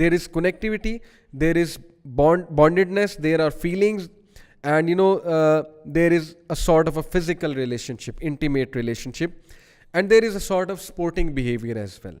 there is connectivity, there is bondedness, there are feelings, and there is a sort of a physical relationship, intimate relationship, and there is a sort of sporting behavior as well.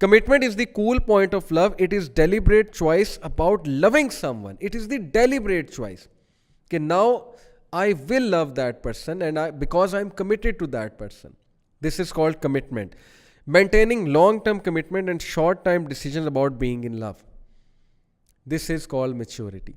Commitment is the cool point of love. It is deliberate choice about loving someone. It is the deliberate choice. Okay, now I will love that person because I am committed to that person. This is called commitment. Maintaining long-term commitment and short-term decisions about being in love. This is called maturity.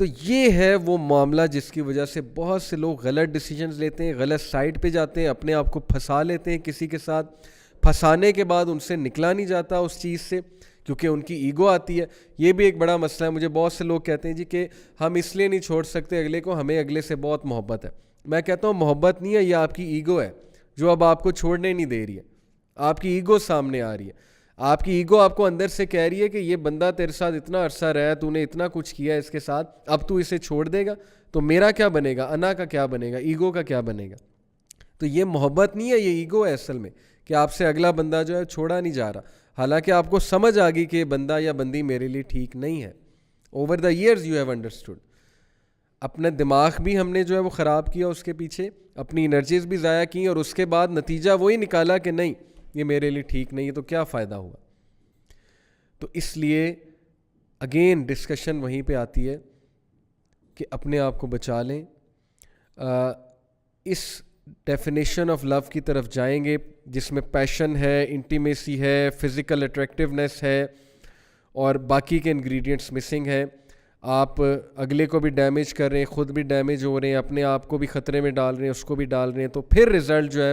تو یہ ہے وہ معاملہ جس کی وجہ سے بہت سے لوگ غلط ڈیسیجنز لیتے ہیں, غلط سائڈ پہ جاتے ہیں, اپنے آپ کو پھنسا لیتے ہیں کسی کے ساتھ, پھنسانے کے بعد ان سے نکلا نہیں جاتا اس چیز سے, کیونکہ ان کی ایگو آتی ہے. یہ بھی ایک بڑا مسئلہ ہے. مجھے بہت سے لوگ کہتے ہیں جی کہ ہم اس لیے نہیں چھوڑ سکتے اگلے کو, ہمیں اگلے سے بہت محبت ہے. میں کہتا ہوں محبت نہیں ہے, یہ آپ کی ایگو ہے جو اب آپ کو چھوڑنے نہیں دے رہی ہے. آپ کی ایگو سامنے آ رہی ہے, آپ کی ایگو آپ کو اندر سے کہہ رہی ہے کہ یہ بندہ تیرے ساتھ اتنا عرصہ رہا, تو نے اتنا کچھ کیا اس کے ساتھ, اب تو اسے چھوڑ دے گا تو میرا کیا بنے گا, انا کا کیا بنے گا, ایگو کا کیا بنے گا. تو یہ محبت نہیں ہے, یہ ایگو ہے اصل میں, کہ آپ سے اگلا بندہ جو ہے چھوڑا نہیں جا رہا, حالانکہ آپ کو سمجھ آ گئی کہ یہ بندہ یا بندی میرے لیے ٹھیک نہیں ہے. Over the years you have understood. اپنا دماغ بھی ہم نے جو ہے وہ خراب کیا اس کے پیچھے, اپنی انرجیز بھی ضائع کی, اور اس کے بعد نتیجہ وہی نکالا کہ نہیں یہ میرے لیے ٹھیک نہیں ہے, تو کیا فائدہ ہوا. تو اس لیے اگین ڈسکشن وہیں پہ آتی ہے کہ اپنے آپ کو بچا لیں. اس ڈیفینیشن آف لو کی طرف جائیں گے جس میں پیشن ہے, انٹیمیسی ہے, فزیکل اٹریکٹیونیس ہے, اور باقی کے انگریڈینٹس مسنگ ہیں. آپ اگلے کو بھی ڈیمیج کر رہے ہیں, خود بھی ڈیمیج ہو رہے ہیں, اپنے آپ کو بھی خطرے میں ڈال رہے ہیں, اس کو بھی ڈال رہے ہیں. تو پھر رزلٹ جو ہے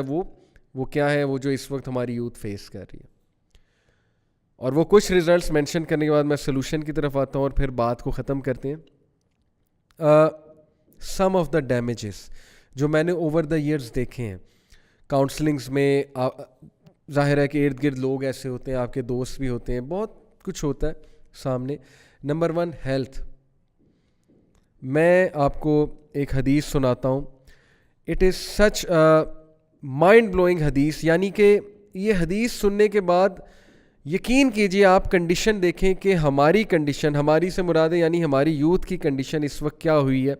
وہ کیا ہے, وہ جو اس وقت ہماری یوتھ فیس کر رہی ہے. اور وہ کچھ ریزلٹس مینشن کرنے کے بعد میں سلوشن کی طرف آتا ہوں اور پھر بات کو ختم کرتے ہیں. سم آف دا ڈیمیجز جو میں نے اوور دا ایئرز دیکھے ہیں کاؤنسلنگز میں, ظاہر ہے کہ ارد گرد لوگ ایسے ہوتے ہیں, آپ کے دوست بھی ہوتے ہیں, بہت کچھ ہوتا ہے سامنے. Number 1 health. میں آپ کو ایک حدیث سناتا ہوں. It is such mind blowing حدیث, یعنی کہ یہ حدیث سننے کے بعد یقین کیجئے آپ کنڈیشن دیکھیں کہ ہماری کنڈیشن, ہماری سے مراد ہے یعنی ہماری یوتھ کی کنڈیشن اس وقت کیا ہوئی ہے,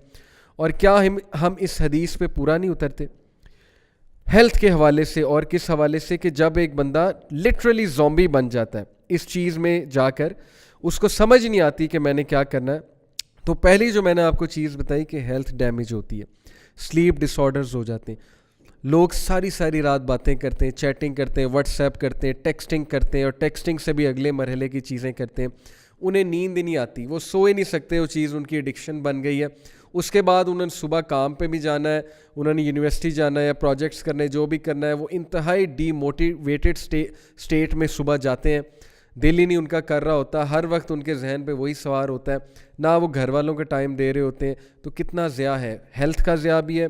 اور کیا ہم اس حدیث پہ پورا نہیں اترتے ہیلتھ کے حوالے سے. اور کس حوالے سے کہ جب ایک بندہ لٹرلی زومبی بن جاتا ہے اس چیز میں جا کر, اس کو سمجھ نہیں آتی کہ میں نے کیا کرنا ہے. تو پہلی جو میں نے آپ کو چیز بتائی کہ ہیلتھ ڈیمیج ہوتی ہے, سلیپ ڈس آرڈرز ہو جاتے ہیں. لوگ ساری رات باتیں کرتے ہیں, چیٹنگ کرتے ہیں, واٹس ایپ کرتے ہیں, ٹیکسٹنگ کرتے ہیں, اور ٹیکسٹنگ سے بھی اگلے مرحلے کی چیزیں کرتے ہیں. انہیں نیند ہی نہیں آتی, وہ سو ہی نہیں سکتے, وہ چیز ان کی ایڈکشن بن گئی ہے. اس کے بعد انہوں نے صبح کام پہ بھی جانا ہے, انہوں نے یونیورسٹی جانا ہے, پروجیکٹس کرنے, جو بھی کرنا ہے, وہ انتہائی ڈی موٹیویٹڈ اسٹیٹ میں صبح جاتے ہیں. دل ہی نہیں ان کا کر رہا ہوتا, ہر وقت ان کے ذہن پہ وہی سوار ہوتا ہے, نہ وہ گھر والوں کا ٹائم دے رہے ہوتے ہیں. تو کتنا ضیاع ہے, ہیلتھ کا ضیاع بھی ہے.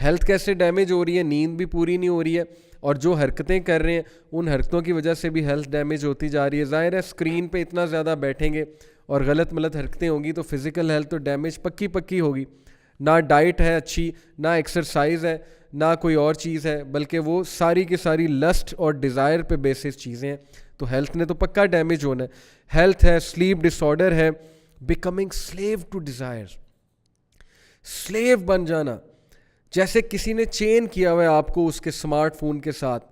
ہیلتھ کیسے ڈیمیج ہو رہی ہے, نیند بھی پوری نہیں ہو رہی ہے, اور جو حرکتیں کر رہے ہیں ان حرکتوں کی وجہ سے بھی ہیلتھ ڈیمیج ہوتی جا رہی ہے. ظاہر ہے اسکرین پہ اتنا زیادہ بیٹھیں گے اور غلط حرکتیں ہوں گی تو فزیکل ہیلتھ تو ڈیمیج پکی ہوگی. نہ ڈائٹ ہے اچھی, نہ ایکسرسائز ہے, نہ کوئی اور چیز ہے, بلکہ وہ ساری کی ساری لسٹ اور ڈیزائر پہ بیسس چیزیں ہیں. تو ہیلتھ نے تو پکا ڈیمیج ہونا ہے. ہیلتھ ہے, سلیپ ڈس آرڈر ہے, becoming slave to desire, slave بن جانا, جیسے کسی نے چین کیا ہوا ہے آپ کو اس کے اسمارٹ فون کے ساتھ,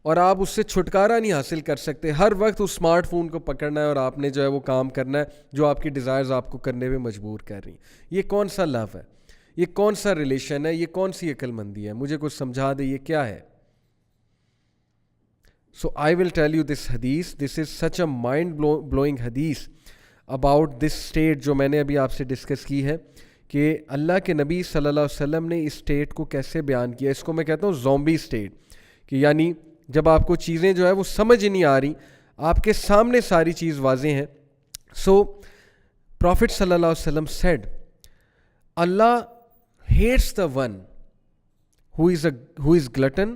اور آپ اس سے چھٹکارا نہیں حاصل کر سکتے. ہر وقت اس اسمارٹ فون کو پکڑنا ہے اور آپ نے جو ہے وہ کام کرنا ہے جو آپ کی ڈیزائرز آپ کو کرنے پہ مجبور کر رہی ہیں. یہ کون سا لو ہے, یہ کون سا ریلیشن ہے, یہ کون سی عقل مندی ہے؟ مجھے کچھ سمجھا دے یہ کیا ہے. So I will tell you this hadith. This is such a mind-blowing hadith about this state جو میں نے ابھی آپ سے ڈسکس کی ہے کہ اللہ کے نبی صلی اللہ علیہ وسلم نے اس اسٹیٹ کو کیسے بیان کیا. اس کو میں کہتا ہوں زومبی اسٹیٹ, کہ یعنی جب آپ کو چیزیں جو ہے وہ سمجھ نہیں آ رہی, آپ کے سامنے ساری چیز واضح ہیں. سو پروفٹ صلی اللہ علیہ وسلم said Allah hates the one who is glutton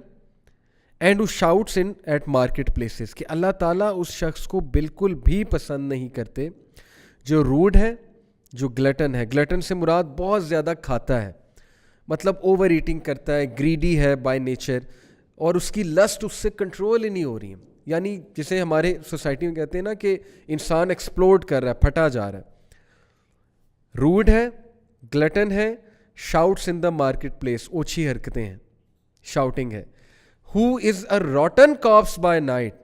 and who shouts in at market places, کہ اللہ تعالیٰ اس شخص کو بالکل بھی پسند نہیں کرتے جو روڈ ہے, جو گلٹن ہے. گلٹن سے مراد بہت زیادہ کھاتا ہے, مطلب اوور ایٹنگ کرتا ہے, گریڈی ہے بائی نیچر, اور اس کی لسٹ اس سے کنٹرول ہی نہیں ہو رہی ہے. یعنی جسے ہمارے سوسائٹی میں کہتے ہیں نا کہ انسان ایکسپلوڈ کر رہا ہے, پھٹا جا رہا ہے. روڈ ہے, گلٹن ہے, شاؤٹس ان دا مارکیٹ پلیس, اوچھی حرکتیں ہیں, شاؤٹنگ ہے. Who is a rotten corpse by night,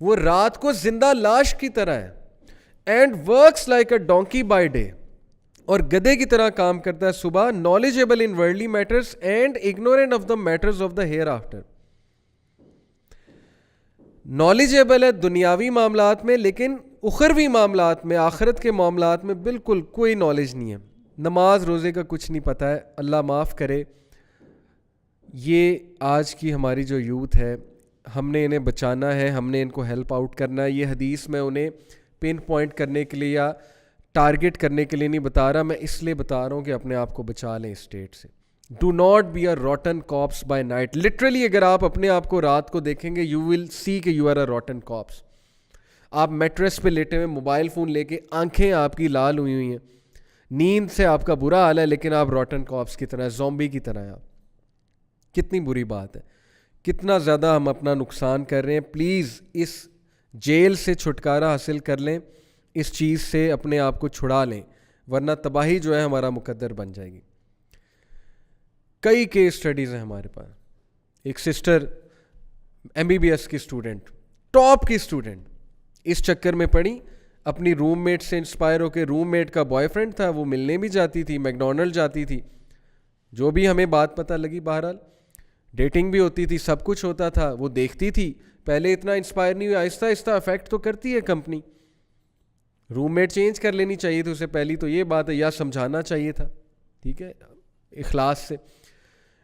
وہ رات کو زندہ لاش کی طرح ہے. And works like a donkey by day, اور گدھے کی طرح کام کرتا ہے صبح. knowledgeable in worldly matters and ignorant of the matters of the hereafter. knowledgeable ہے دنیاوی معاملات میں, لیکن اخروی معاملات میں, آخرت کے معاملات میں بالکل کوئی نالج نہیں ہے. نماز روزے کا کچھ نہیں پتہ ہے. اللہ معاف کرے. یہ آج کی ہماری جو یوتھ ہے, ہم نے انہیں بچانا ہے, ہم نے ان کو ہیلپ آؤٹ کرنا ہے. یہ حدیث میں انہیں پن پوائنٹ کرنے کے لیے یا ٹارگٹ کرنے کے لیے نہیں بتا رہا, میں اس لیے بتا رہا ہوں کہ اپنے آپ کو بچا لیں اسٹیٹ سے. Do not be a rotten corpse by night. Literally اگر آپ اپنے آپ کو رات کو دیکھیں گے, یو ول سی کہ you are a rotten caps. آپ میٹریس پہ لیٹے ہوئے موبائل فون لے کے, آنکھیں آپ کی لال ہوئی ہوئی ہیں, نیند سے آپ کا برا حال ہے, لیکن آپ روٹن کاپس کی طرح, زومبی کی طرح ہیں آپ. کتنی بری بات ہے, کتنا زیادہ ہم اپنا نقصان کر رہے ہیں. پلیز اس جیل سے چھٹکارا حاصل کر لیں, اس چیز سے اپنے آپ کو چھڑا لیں, ورنہ تباہی جو ہے ہمارا مقدر بن جائے گی. کئی کیس اسٹڈیز ہیں ہمارے پاس. ایک سسٹر MBBS کی اسٹوڈنٹ, ٹاپ کی اسٹوڈنٹ, اس چکر میں پڑی, اپنی روم میٹ سے انسپائر ہو کے. روم میٹ کا بوائے فرینڈ تھا, وہ ملنے بھی جاتی تھی, میکڈونلڈ جاتی تھی, جو بھی ہمیں بات پتہ لگی. بہرحال ڈیٹنگ بھی ہوتی تھی, سب کچھ ہوتا تھا. وہ دیکھتی تھی, پہلے اتنا انسپائر نہیں ہوئی, آہستہ آہستہ افیکٹ تو کرتی ہے کمپنی. روم میٹ چینج کر لینی چاہیے تھی اسے, پہلی تو یہ بات ہے, یا سمجھانا چاہیے تھا, ٹھیک ہے, اخلاص سے.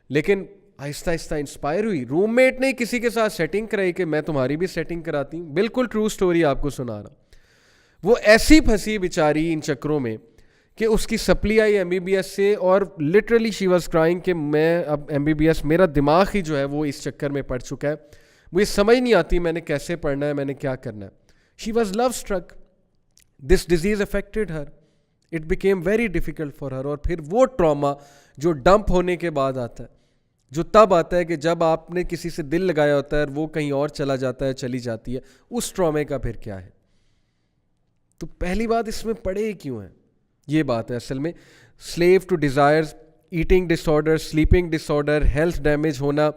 لیکن آہستہ آہستہ انسپائر ہوئی. روم میٹ نے کسی کے ساتھ سیٹنگ کرائی کہ میں تمہاری بھی سیٹنگ کراتی ہوں. بالکل ٹرو سٹوری آپ کو سنا رہا. وہ ایسی پھنسی بیچاری ان چکروں میں کہ اس کی سپلی آئی MBBS سے, اور لٹرلی شی واز کرائنگ کہ میں اب MBBS, میرا دماغ ہی جو ہے وہ اس چکر میں پڑ چکا ہے, مجھے سمجھ نہیں آتی میں نے کیسے پڑھنا ہے, میں نے کیا کرنا ہے. She was love struck. This disease affected her. It became very difficult for her. اور پھر وہ ٹراما جو ڈمپ ہونے کے بعد آتا ہے, جو تب آتا ہے کہ جب آپ نے کسی سے دل لگایا ہوتا ہے اور وہ کہیں اور چلا جاتا ہے, چلی جاتی ہے, اس ٹرامے کا پھر کیا ہے. تو پہلی بات, اس میں پڑے کیوں ہیں, یہ بات ہے اصل میں. Slave to desires, eating disorder, sleeping disorder, health damage ہونا,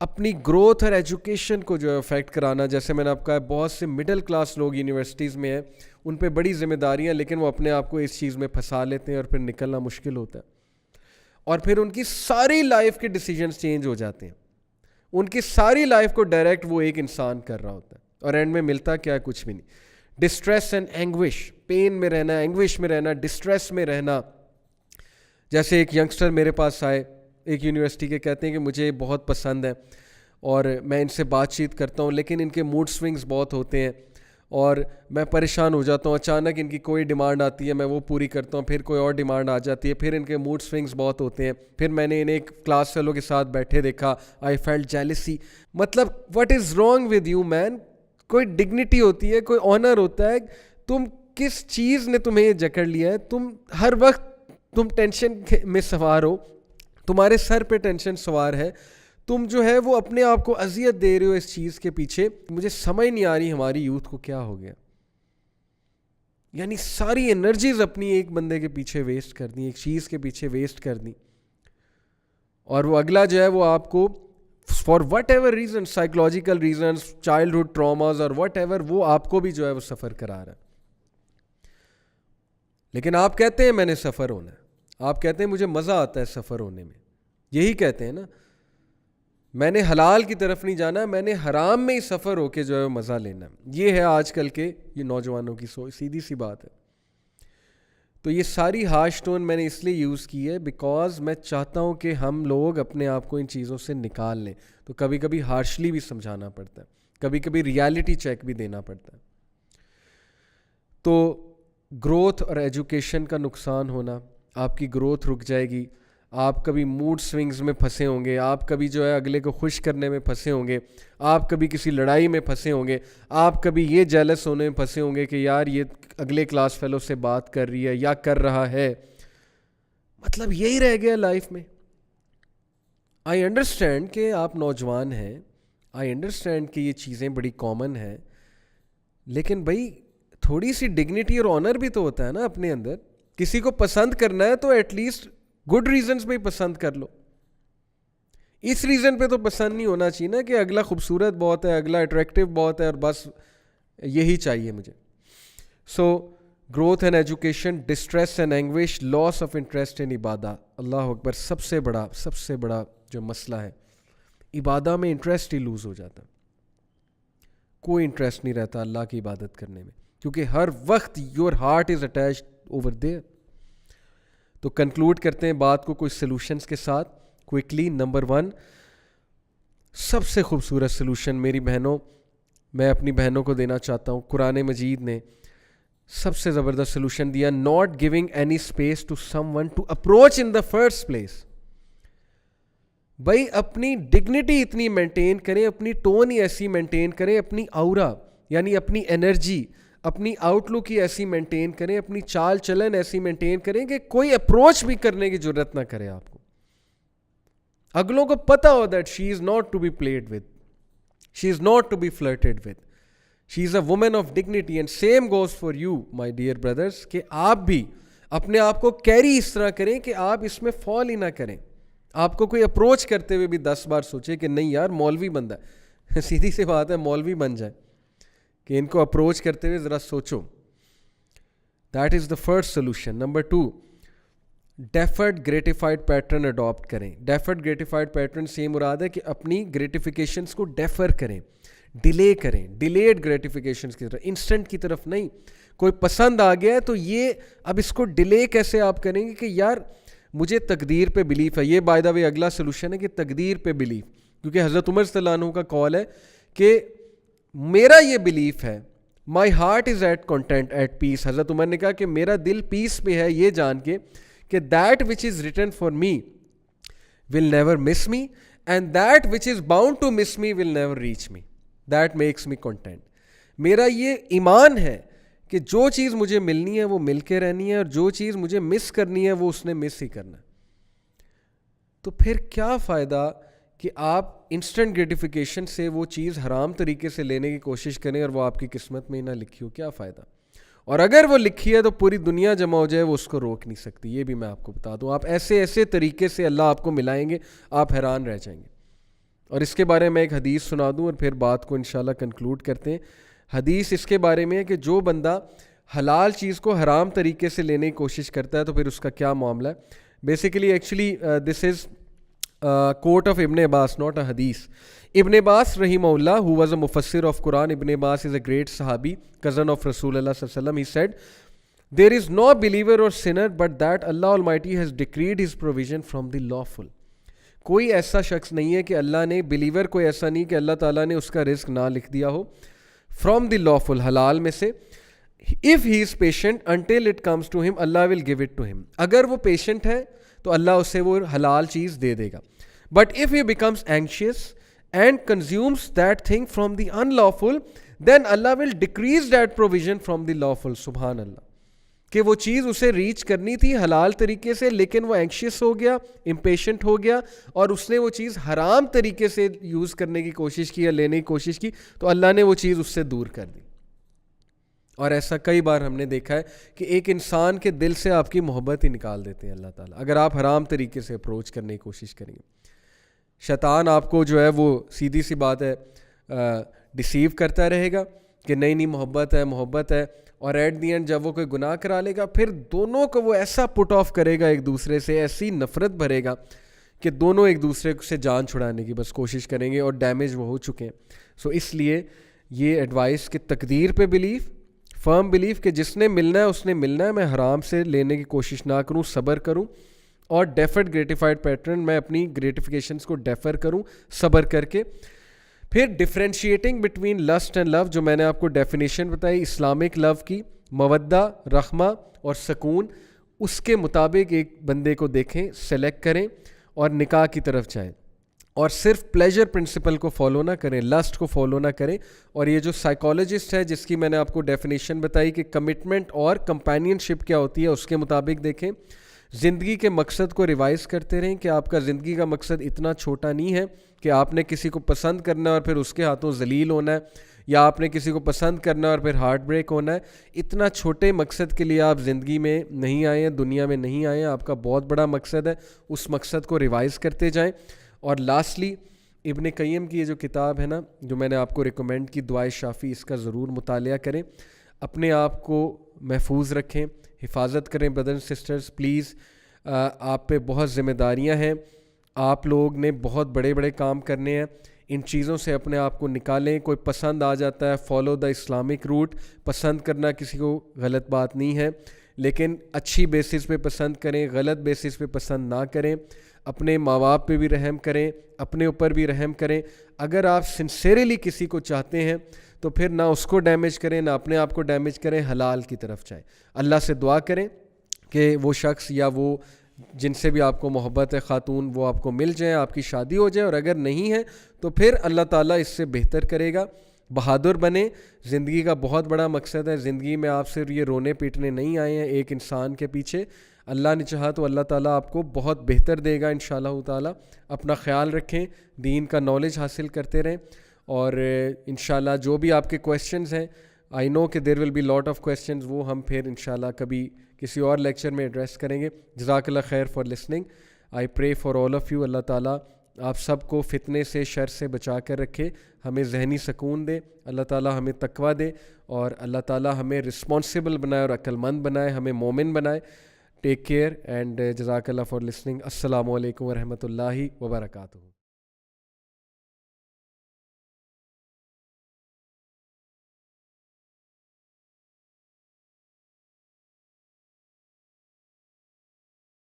اپنی گروتھ اور ایجوکیشن کو جو ہے افیکٹ کرانا. جیسے میں نے آپ کہا, بہت سے مڈل کلاس لوگ یونیورسٹیز میں ہیں, ان پہ بڑی ذمہ داریاں, لیکن وہ اپنے آپ کو اس چیز میں پھنسا لیتے ہیں اور پھر نکلنا مشکل ہوتا ہے. اور پھر ان کی ساری لائف کے ڈیسیجنز چینج ہو جاتے ہیں. ان کی ساری لائف کو ڈائریکٹ وہ ایک انسان کر رہا ہوتا ہے, اور اینڈ میں ملتا کیا ہے, کچھ بھی نہیں. ڈسٹریس اینڈ اینگوش, پین میں رہنا, اینگوش میں رہنا, ڈسٹریس میں رہنا. جیسے ایک ینگسٹر میرے پاس آئے, ایک یونیورسٹی کے, کہتے ہیں کہ مجھے بہت پسند ہے اور میں ان سے بات چیت کرتا ہوں, لیکن ان کے موڈ سوئنگز بہت ہوتے ہیں اور میں پریشان ہو جاتا ہوں. اچانک ان کی کوئی ڈیمانڈ آتی ہے, میں وہ پوری کرتا ہوں, پھر کوئی اور ڈیمانڈ آ جاتی ہے, پھر ان کے موڈ سوئنگز بہت ہوتے ہیں. پھر میں نے انہیں ایک کلاس فیلو کے ساتھ بیٹھے دیکھا, آئی فیلٹ جیلسی. مطلب what is wrong with you mean. کوئی ڈگنیٹی ہوتی ہے, کوئی آنر ہوتا ہے, تم کس چیز نے تمہیں جکڑ لیا ہے. تم ہر وقت تم ٹینشن میں سوار ہو, تمہارے سر پہ ٹینشن سوار ہے, تم جو ہے وہ اپنے آپ کو اذیت دے رہے ہو اس چیز کے پیچھے. مجھے سمجھ نہیں آ رہی ہماری یوتھ کو کیا ہو گیا. یعنی ساری انرجیز اپنی ایک بندے کے پیچھے ویسٹ کر دیں, ایک چیز کے پیچھے ویسٹ کر دیں, اور وہ اگلا جو ہے وہ آپ کو for what ever reason, psychological reasons, childhood traumas اور وٹ ایور, وہ آپ کو بھی جو ہے وہ سفر کرا رہا ہے. لیکن آپ کہتے ہیں میں نے سفر ہونا ہے, آپ کہتے ہیں مجھے مزہ آتا ہے سفر ہونے میں, یہی کہتے ہیں نا. میں نے حلال کی طرف نہیں جانا, میں نے حرام میں ہی سفر ہو کے جو ہے مزہ لینا ہے. یہ ہے آج کل کے یہ نوجوانوں کی سوچ, سیدھی سی بات ہے. تو یہ ساری ہارش ٹون میں نے اس لیے یوز کی ہے بیکاز میں چاہتا ہوں کہ ہم لوگ اپنے آپ کو ان چیزوں سے نکال لیں. تو کبھی کبھی ہارشلی بھی سمجھانا پڑتا ہے, کبھی کبھی ریالٹی چیک بھی دینا پڑتا ہے. تو گروتھ اور ایجوکیشن کا نقصان ہونا, آپ کی گروتھ رک جائے گی. آپ کبھی موڈ سوئنگز میں پھنسے ہوں گے, آپ کبھی جو ہے اگلے کو خوش کرنے میں پھنسے ہوں گے, آپ کبھی کسی لڑائی میں پھنسے ہوں گے, آپ کبھی یہ جیلس ہونے میں پھنسے ہوں گے کہ یار یہ اگلے کلاس فیلو سے بات کر رہی ہے یا کر رہا ہے. مطلب یہی رہ گیا لائف میں. آئی انڈرسٹینڈ کہ آپ نوجوان ہیں, آئی انڈرسٹینڈ کہ یہ چیزیں بڑی کامن ہیں, لیکن بھائی تھوڑی سی ڈگنیٹی اور آنر بھی تو ہوتا ہے نا اپنے اندر. کسی کو پسند کرنا ہے تو ایٹ لیسٹ گڈ ریزنز پہ ہی پسند کر لو. اس ریزن پہ تو پسند نہیں ہونا چاہیے نا کہ اگلا خوبصورت بہت ہے, اگلا اٹریکٹیو بہت ہے اور بس یہی چاہیے مجھے. So growth and education, distress and anguish, loss of interest in عبادہ. اللہ اکبر, سب سے بڑا جو مسئلہ ہے, عبادہ میں انٹرسٹ ہی لوز ہو جاتا. کوئی انٹرسٹ نہیں رہتا اللہ کی عبادت کرنے میں, کیونکہ ہر وقت your heart is attached over there. تو کنکلوڈ کرتے ہیں بات کو کوئی سلوشنز کے ساتھ کوئکلی. نمبر 1 سب سے خوبصورت سلوشن میری بہنوں میں اپنی بہنوں کو دینا چاہتا ہوں, قرآن مجید نے سب سے زبردست سلوشن دیا, not giving any space to someone to approach in the first place. بھائی اپنی ڈگنیٹی اتنی مینٹین کریں, اپنی ٹون ہی ایسی مینٹین کریں, اپنی اورا یعنی اپنی انرجی, اپنی آؤٹ لک ہی ایسی مینٹین کریں, اپنی چال چلن ایسی مینٹین کریں کہ کوئی اپروچ بھی کرنے کی ضرورت نہ کرے آپ کو. اگلوں کو پتہ ہو that she is not to be played with, she is not to be flirted with, she is a woman of dignity. And same goes for you my dear brothers, کہ آپ بھی اپنے آپ کو کیری اس طرح کریں کہ آپ اس میں فال ہی نہ کریں. آپ کو کوئی اپروچ کرتے ہوئے بھی 10 بار سوچے کہ نہیں یار مولوی بندہ ہے, سیدھی سی بات ہے مولوی بن جائے, کہ ان کو اپروچ کرتے ہوئے ذرا سوچو. That is the first solution. Number 2 deferred gratified pattern adapt کریں. ڈیفرڈ گریٹیفائڈ پیٹرن سے یہ مراد ہے کہ اپنی گریٹیفیکیشنس کو ڈیفر کریں, ڈیلے کریں, ڈیلیڈ گریٹیفیکیشنس کی طرف, انسٹنٹ کی طرف نہیں. کوئی پسند آ گیا ہے تو یہ اب اس کو ڈیلے کیسے آپ کریں گے کہ یار مجھے تقدیر پہ بلیف ہے. یہ بائی دا وے اگلا سلوشن ہے کہ تقدیر پہ بلیف, کیونکہ حضرت عمر صلی اللہ عنہ کا قول ہے کہ میرا یہ بلیف ہے, my heart is at content at peace. حضرت عمر نے کہا کہ میرا دل پیس پہ ہے یہ جان کے کہ that which is written for me will never miss me and that which is bound to miss me will never reach me, that makes me content. میرا یہ ایمان ہے کہ جو چیز مجھے ملنی ہے وہ مل کے رہنی ہے, اور جو چیز مجھے مس کرنی ہے وہ اس نے مس ہی کرنا ہے. تو پھر کیا فائدہ کہ آپ انسٹنٹ گریٹیفیکیشن سے وہ چیز حرام طریقے سے لینے کی کوشش کریں اور وہ آپ کی قسمت میں ہی نہ لکھی ہو, کیا فائدہ. اور اگر وہ لکھی ہے تو پوری دنیا جمع ہو جائے وہ اس کو روک نہیں سکتی. یہ بھی میں آپ کو بتا دوں, آپ ایسے ایسے طریقے سے اللہ آپ کو ملائیں گے, آپ حیران رہ جائیں گے. اور اس کے بارے میں ایک حدیث سنا دوں اور پھر بات کو انشاءاللہ کنکلوڈ کرتے ہیں. حدیث اس کے بارے میں ہے کہ جو بندہ حلال چیز کو حرام طریقے سے لینے کی کوشش کرتا ہے تو پھر اس کا کیا معاملہ ہے. Basically actually this is quote of ابن عباس, ناٹ اے حدیث. ابن عباس رحمہ اللہ who was a مفسر of Quran, ابن عباس is a great صحابی, cousin of رسول اللہ صلی اللہ علیہ وسلم. He said there is no believer or sinner but that Allah Almighty has decreed his provision from the lawful. کوئی ایسا شخص نہیں ہے کہ اللہ نے, بلیور کوئی ایسا نہیں کہ اللہ تعالیٰ نے اس کا رزق نہ لکھ دیا ہو, from the lawful حلال میں سے. if he is patient until it comes to him Allah will give it to him. اگر وہ پیشنٹ ہے تو اللہ اسے وہ حلال چیز دے دے گا. but if he becomes anxious and consumes that thing from the unlawful then Allah will decrease that provision from the lawful. سبحان اللہ, کہ وہ چیز اسے ریچ کرنی تھی حلال طریقے سے لیکن وہ اینکشیس ہو گیا, امپیشنٹ ہو گیا اور اس نے وہ چیز حرام طریقے سے یوز کرنے کی کوشش کی یا لینے کی کوشش کی, تو اللہ نے وہ چیز اس سے دور کر دی. اور ایسا کئی بار ہم نے دیکھا ہے کہ ایک انسان کے دل سے آپ کی محبت ہی نکال دیتے ہیں اللہ تعالیٰ اگر آپ حرام طریقے سے اپروچ کرنے کی کوشش کریں گے. شیطان آپ کو جو ہے وہ سیدھی سی بات ہے ڈیسیو کرتا رہے گا کہ نہیں نہیں محبت ہے محبت ہے, اور ایٹ دی اینڈ جب وہ کوئی گناہ کرا لے گا پھر دونوں کو وہ ایسا پٹ آف کرے گا ایک دوسرے سے, ایسی نفرت بھرے گا کہ دونوں ایک دوسرے سے جان چھڑانے کی بس کوشش کریں گے اور ڈیمیج وہ ہو چکے ہیں. سو اس لیے یہ ایڈوائس کہ تقدیر پہ بلیف, فرم بلیف کہ جس نے ملنا ہے اس نے ملنا ہے, میں حرام سے لینے کی کوشش نہ کروں, صبر کروں. اور ڈیفرڈ گریٹیفائڈ پیٹرن, میں اپنی گریٹیفیکیشنس کو ڈیفر کروں صبر کر کے. پھر ڈفرینشیٹنگ بٹوین لسٹ اینڈ لو, جو میں نے آپ کو ڈیفینیشن بتائی اسلامک لو کی, مودہ, رحمہ اور سکون, اس کے مطابق ایک بندے کو دیکھیں, سلیکٹ کریں اور نکاح کی طرف جائیں. اور صرف پلیجر پرنسپل کو فالو نہ کریں, لسٹ کو فالو نہ کریں. اور یہ جو سائیکالوجسٹ ہے جس کی میں نے آپ کو ڈیفینیشن بتائی کہ کمٹمنٹ اور کمپینین شپ کیا ہوتی ہے, اس کے مطابق دیکھیں. زندگی کے مقصد کو ریوائز کرتے رہیں کہ آپ کا زندگی کا مقصد اتنا چھوٹا نہیں ہے کہ آپ نے کسی کو پسند کرنا ہے اور پھر اس کے ہاتھوں ذلیل ہونا ہے, یا آپ نے کسی کو پسند کرنا ہے اور پھر ہارٹ بریک ہونا ہے. اتنا چھوٹے مقصد کے لیے آپ زندگی میں نہیں آئے ہیں, دنیا میں نہیں آئے ہیں, آپ کا بہت بڑا مقصد ہے, اس مقصد کو ریوائز کرتے جائیں. اور لاسٹلی ابن قیم کی یہ جو کتاب ہے نا جو میں نے آپ کو ریکمینڈ کی, دعائے شافی, اس کا ضرور مطالعہ کریں. اپنے آپ کو محفوظ رکھیں, حفاظت کریں. بردر اینڈ سسٹرز پلیز, آپ پہ بہت ذمہ داریاں ہیں, آپ لوگ نے بہت بڑے بڑے کام کرنے ہیں, ان چیزوں سے اپنے آپ کو نکالیں. کوئی پسند آ جاتا ہے, فالو دا اسلامک روٹ. پسند کرنا کسی کو غلط بات نہیں ہے, لیکن اچھی بیسس پہ پسند کریں, غلط بیسس پہ پسند نہ کریں. اپنے ماں باپ پہ بھی رحم کریں, اپنے اوپر بھی رحم کریں. اگر آپ سنسیریلی کسی کو چاہتے ہیں تو پھر نہ اس کو ڈیمیج کریں نہ اپنے آپ کو ڈیمیج کریں, حلال کی طرف جائیں. اللہ سے دعا کریں کہ وہ شخص یا وہ جن سے بھی آپ کو محبت ہے خاتون, وہ آپ کو مل جائیں, آپ کی شادی ہو جائے, اور اگر نہیں ہے تو پھر اللہ تعالیٰ اس سے بہتر کرے گا. بہادر بنیں, زندگی کا بہت بڑا مقصد ہے. زندگی میں آپ صرف یہ رونے پیٹنے نہیں آئے ہیں ایک انسان کے پیچھے. اللہ نے چاہا تو اللہ تعالیٰ آپ کو بہت بہتر دے گا انشاءاللہ تعالیٰ. اپنا خیال رکھیں, دین کا نالج حاصل کرتے رہیں, اور انشاءاللہ جو بھی آپ کے کویسچنز ہیں, آئی نو کہ there will be lot of questions, وہ ہم پھر انشاءاللہ کبھی کسی اور لیکچر میں ایڈریس کریں گے. جزاک اللہ خیر for listening. I pray for all of you. اللہ تعالیٰ آپ سب کو فتنے سے, شر سے بچا کر رکھے, ہمیں ذہنی سکون دے. اللہ تعالیٰ ہمیں تقویٰ دے, اور اللہ تعالیٰ ہمیں رسپانسبل بنائے اور عقل مند بنائے, ہمیں مومن بنائے. ٹیک کیئر اینڈ جزاک اللہ فار لسننگ. السلام علیکم ورحمۃ اللہ وبرکاتہ.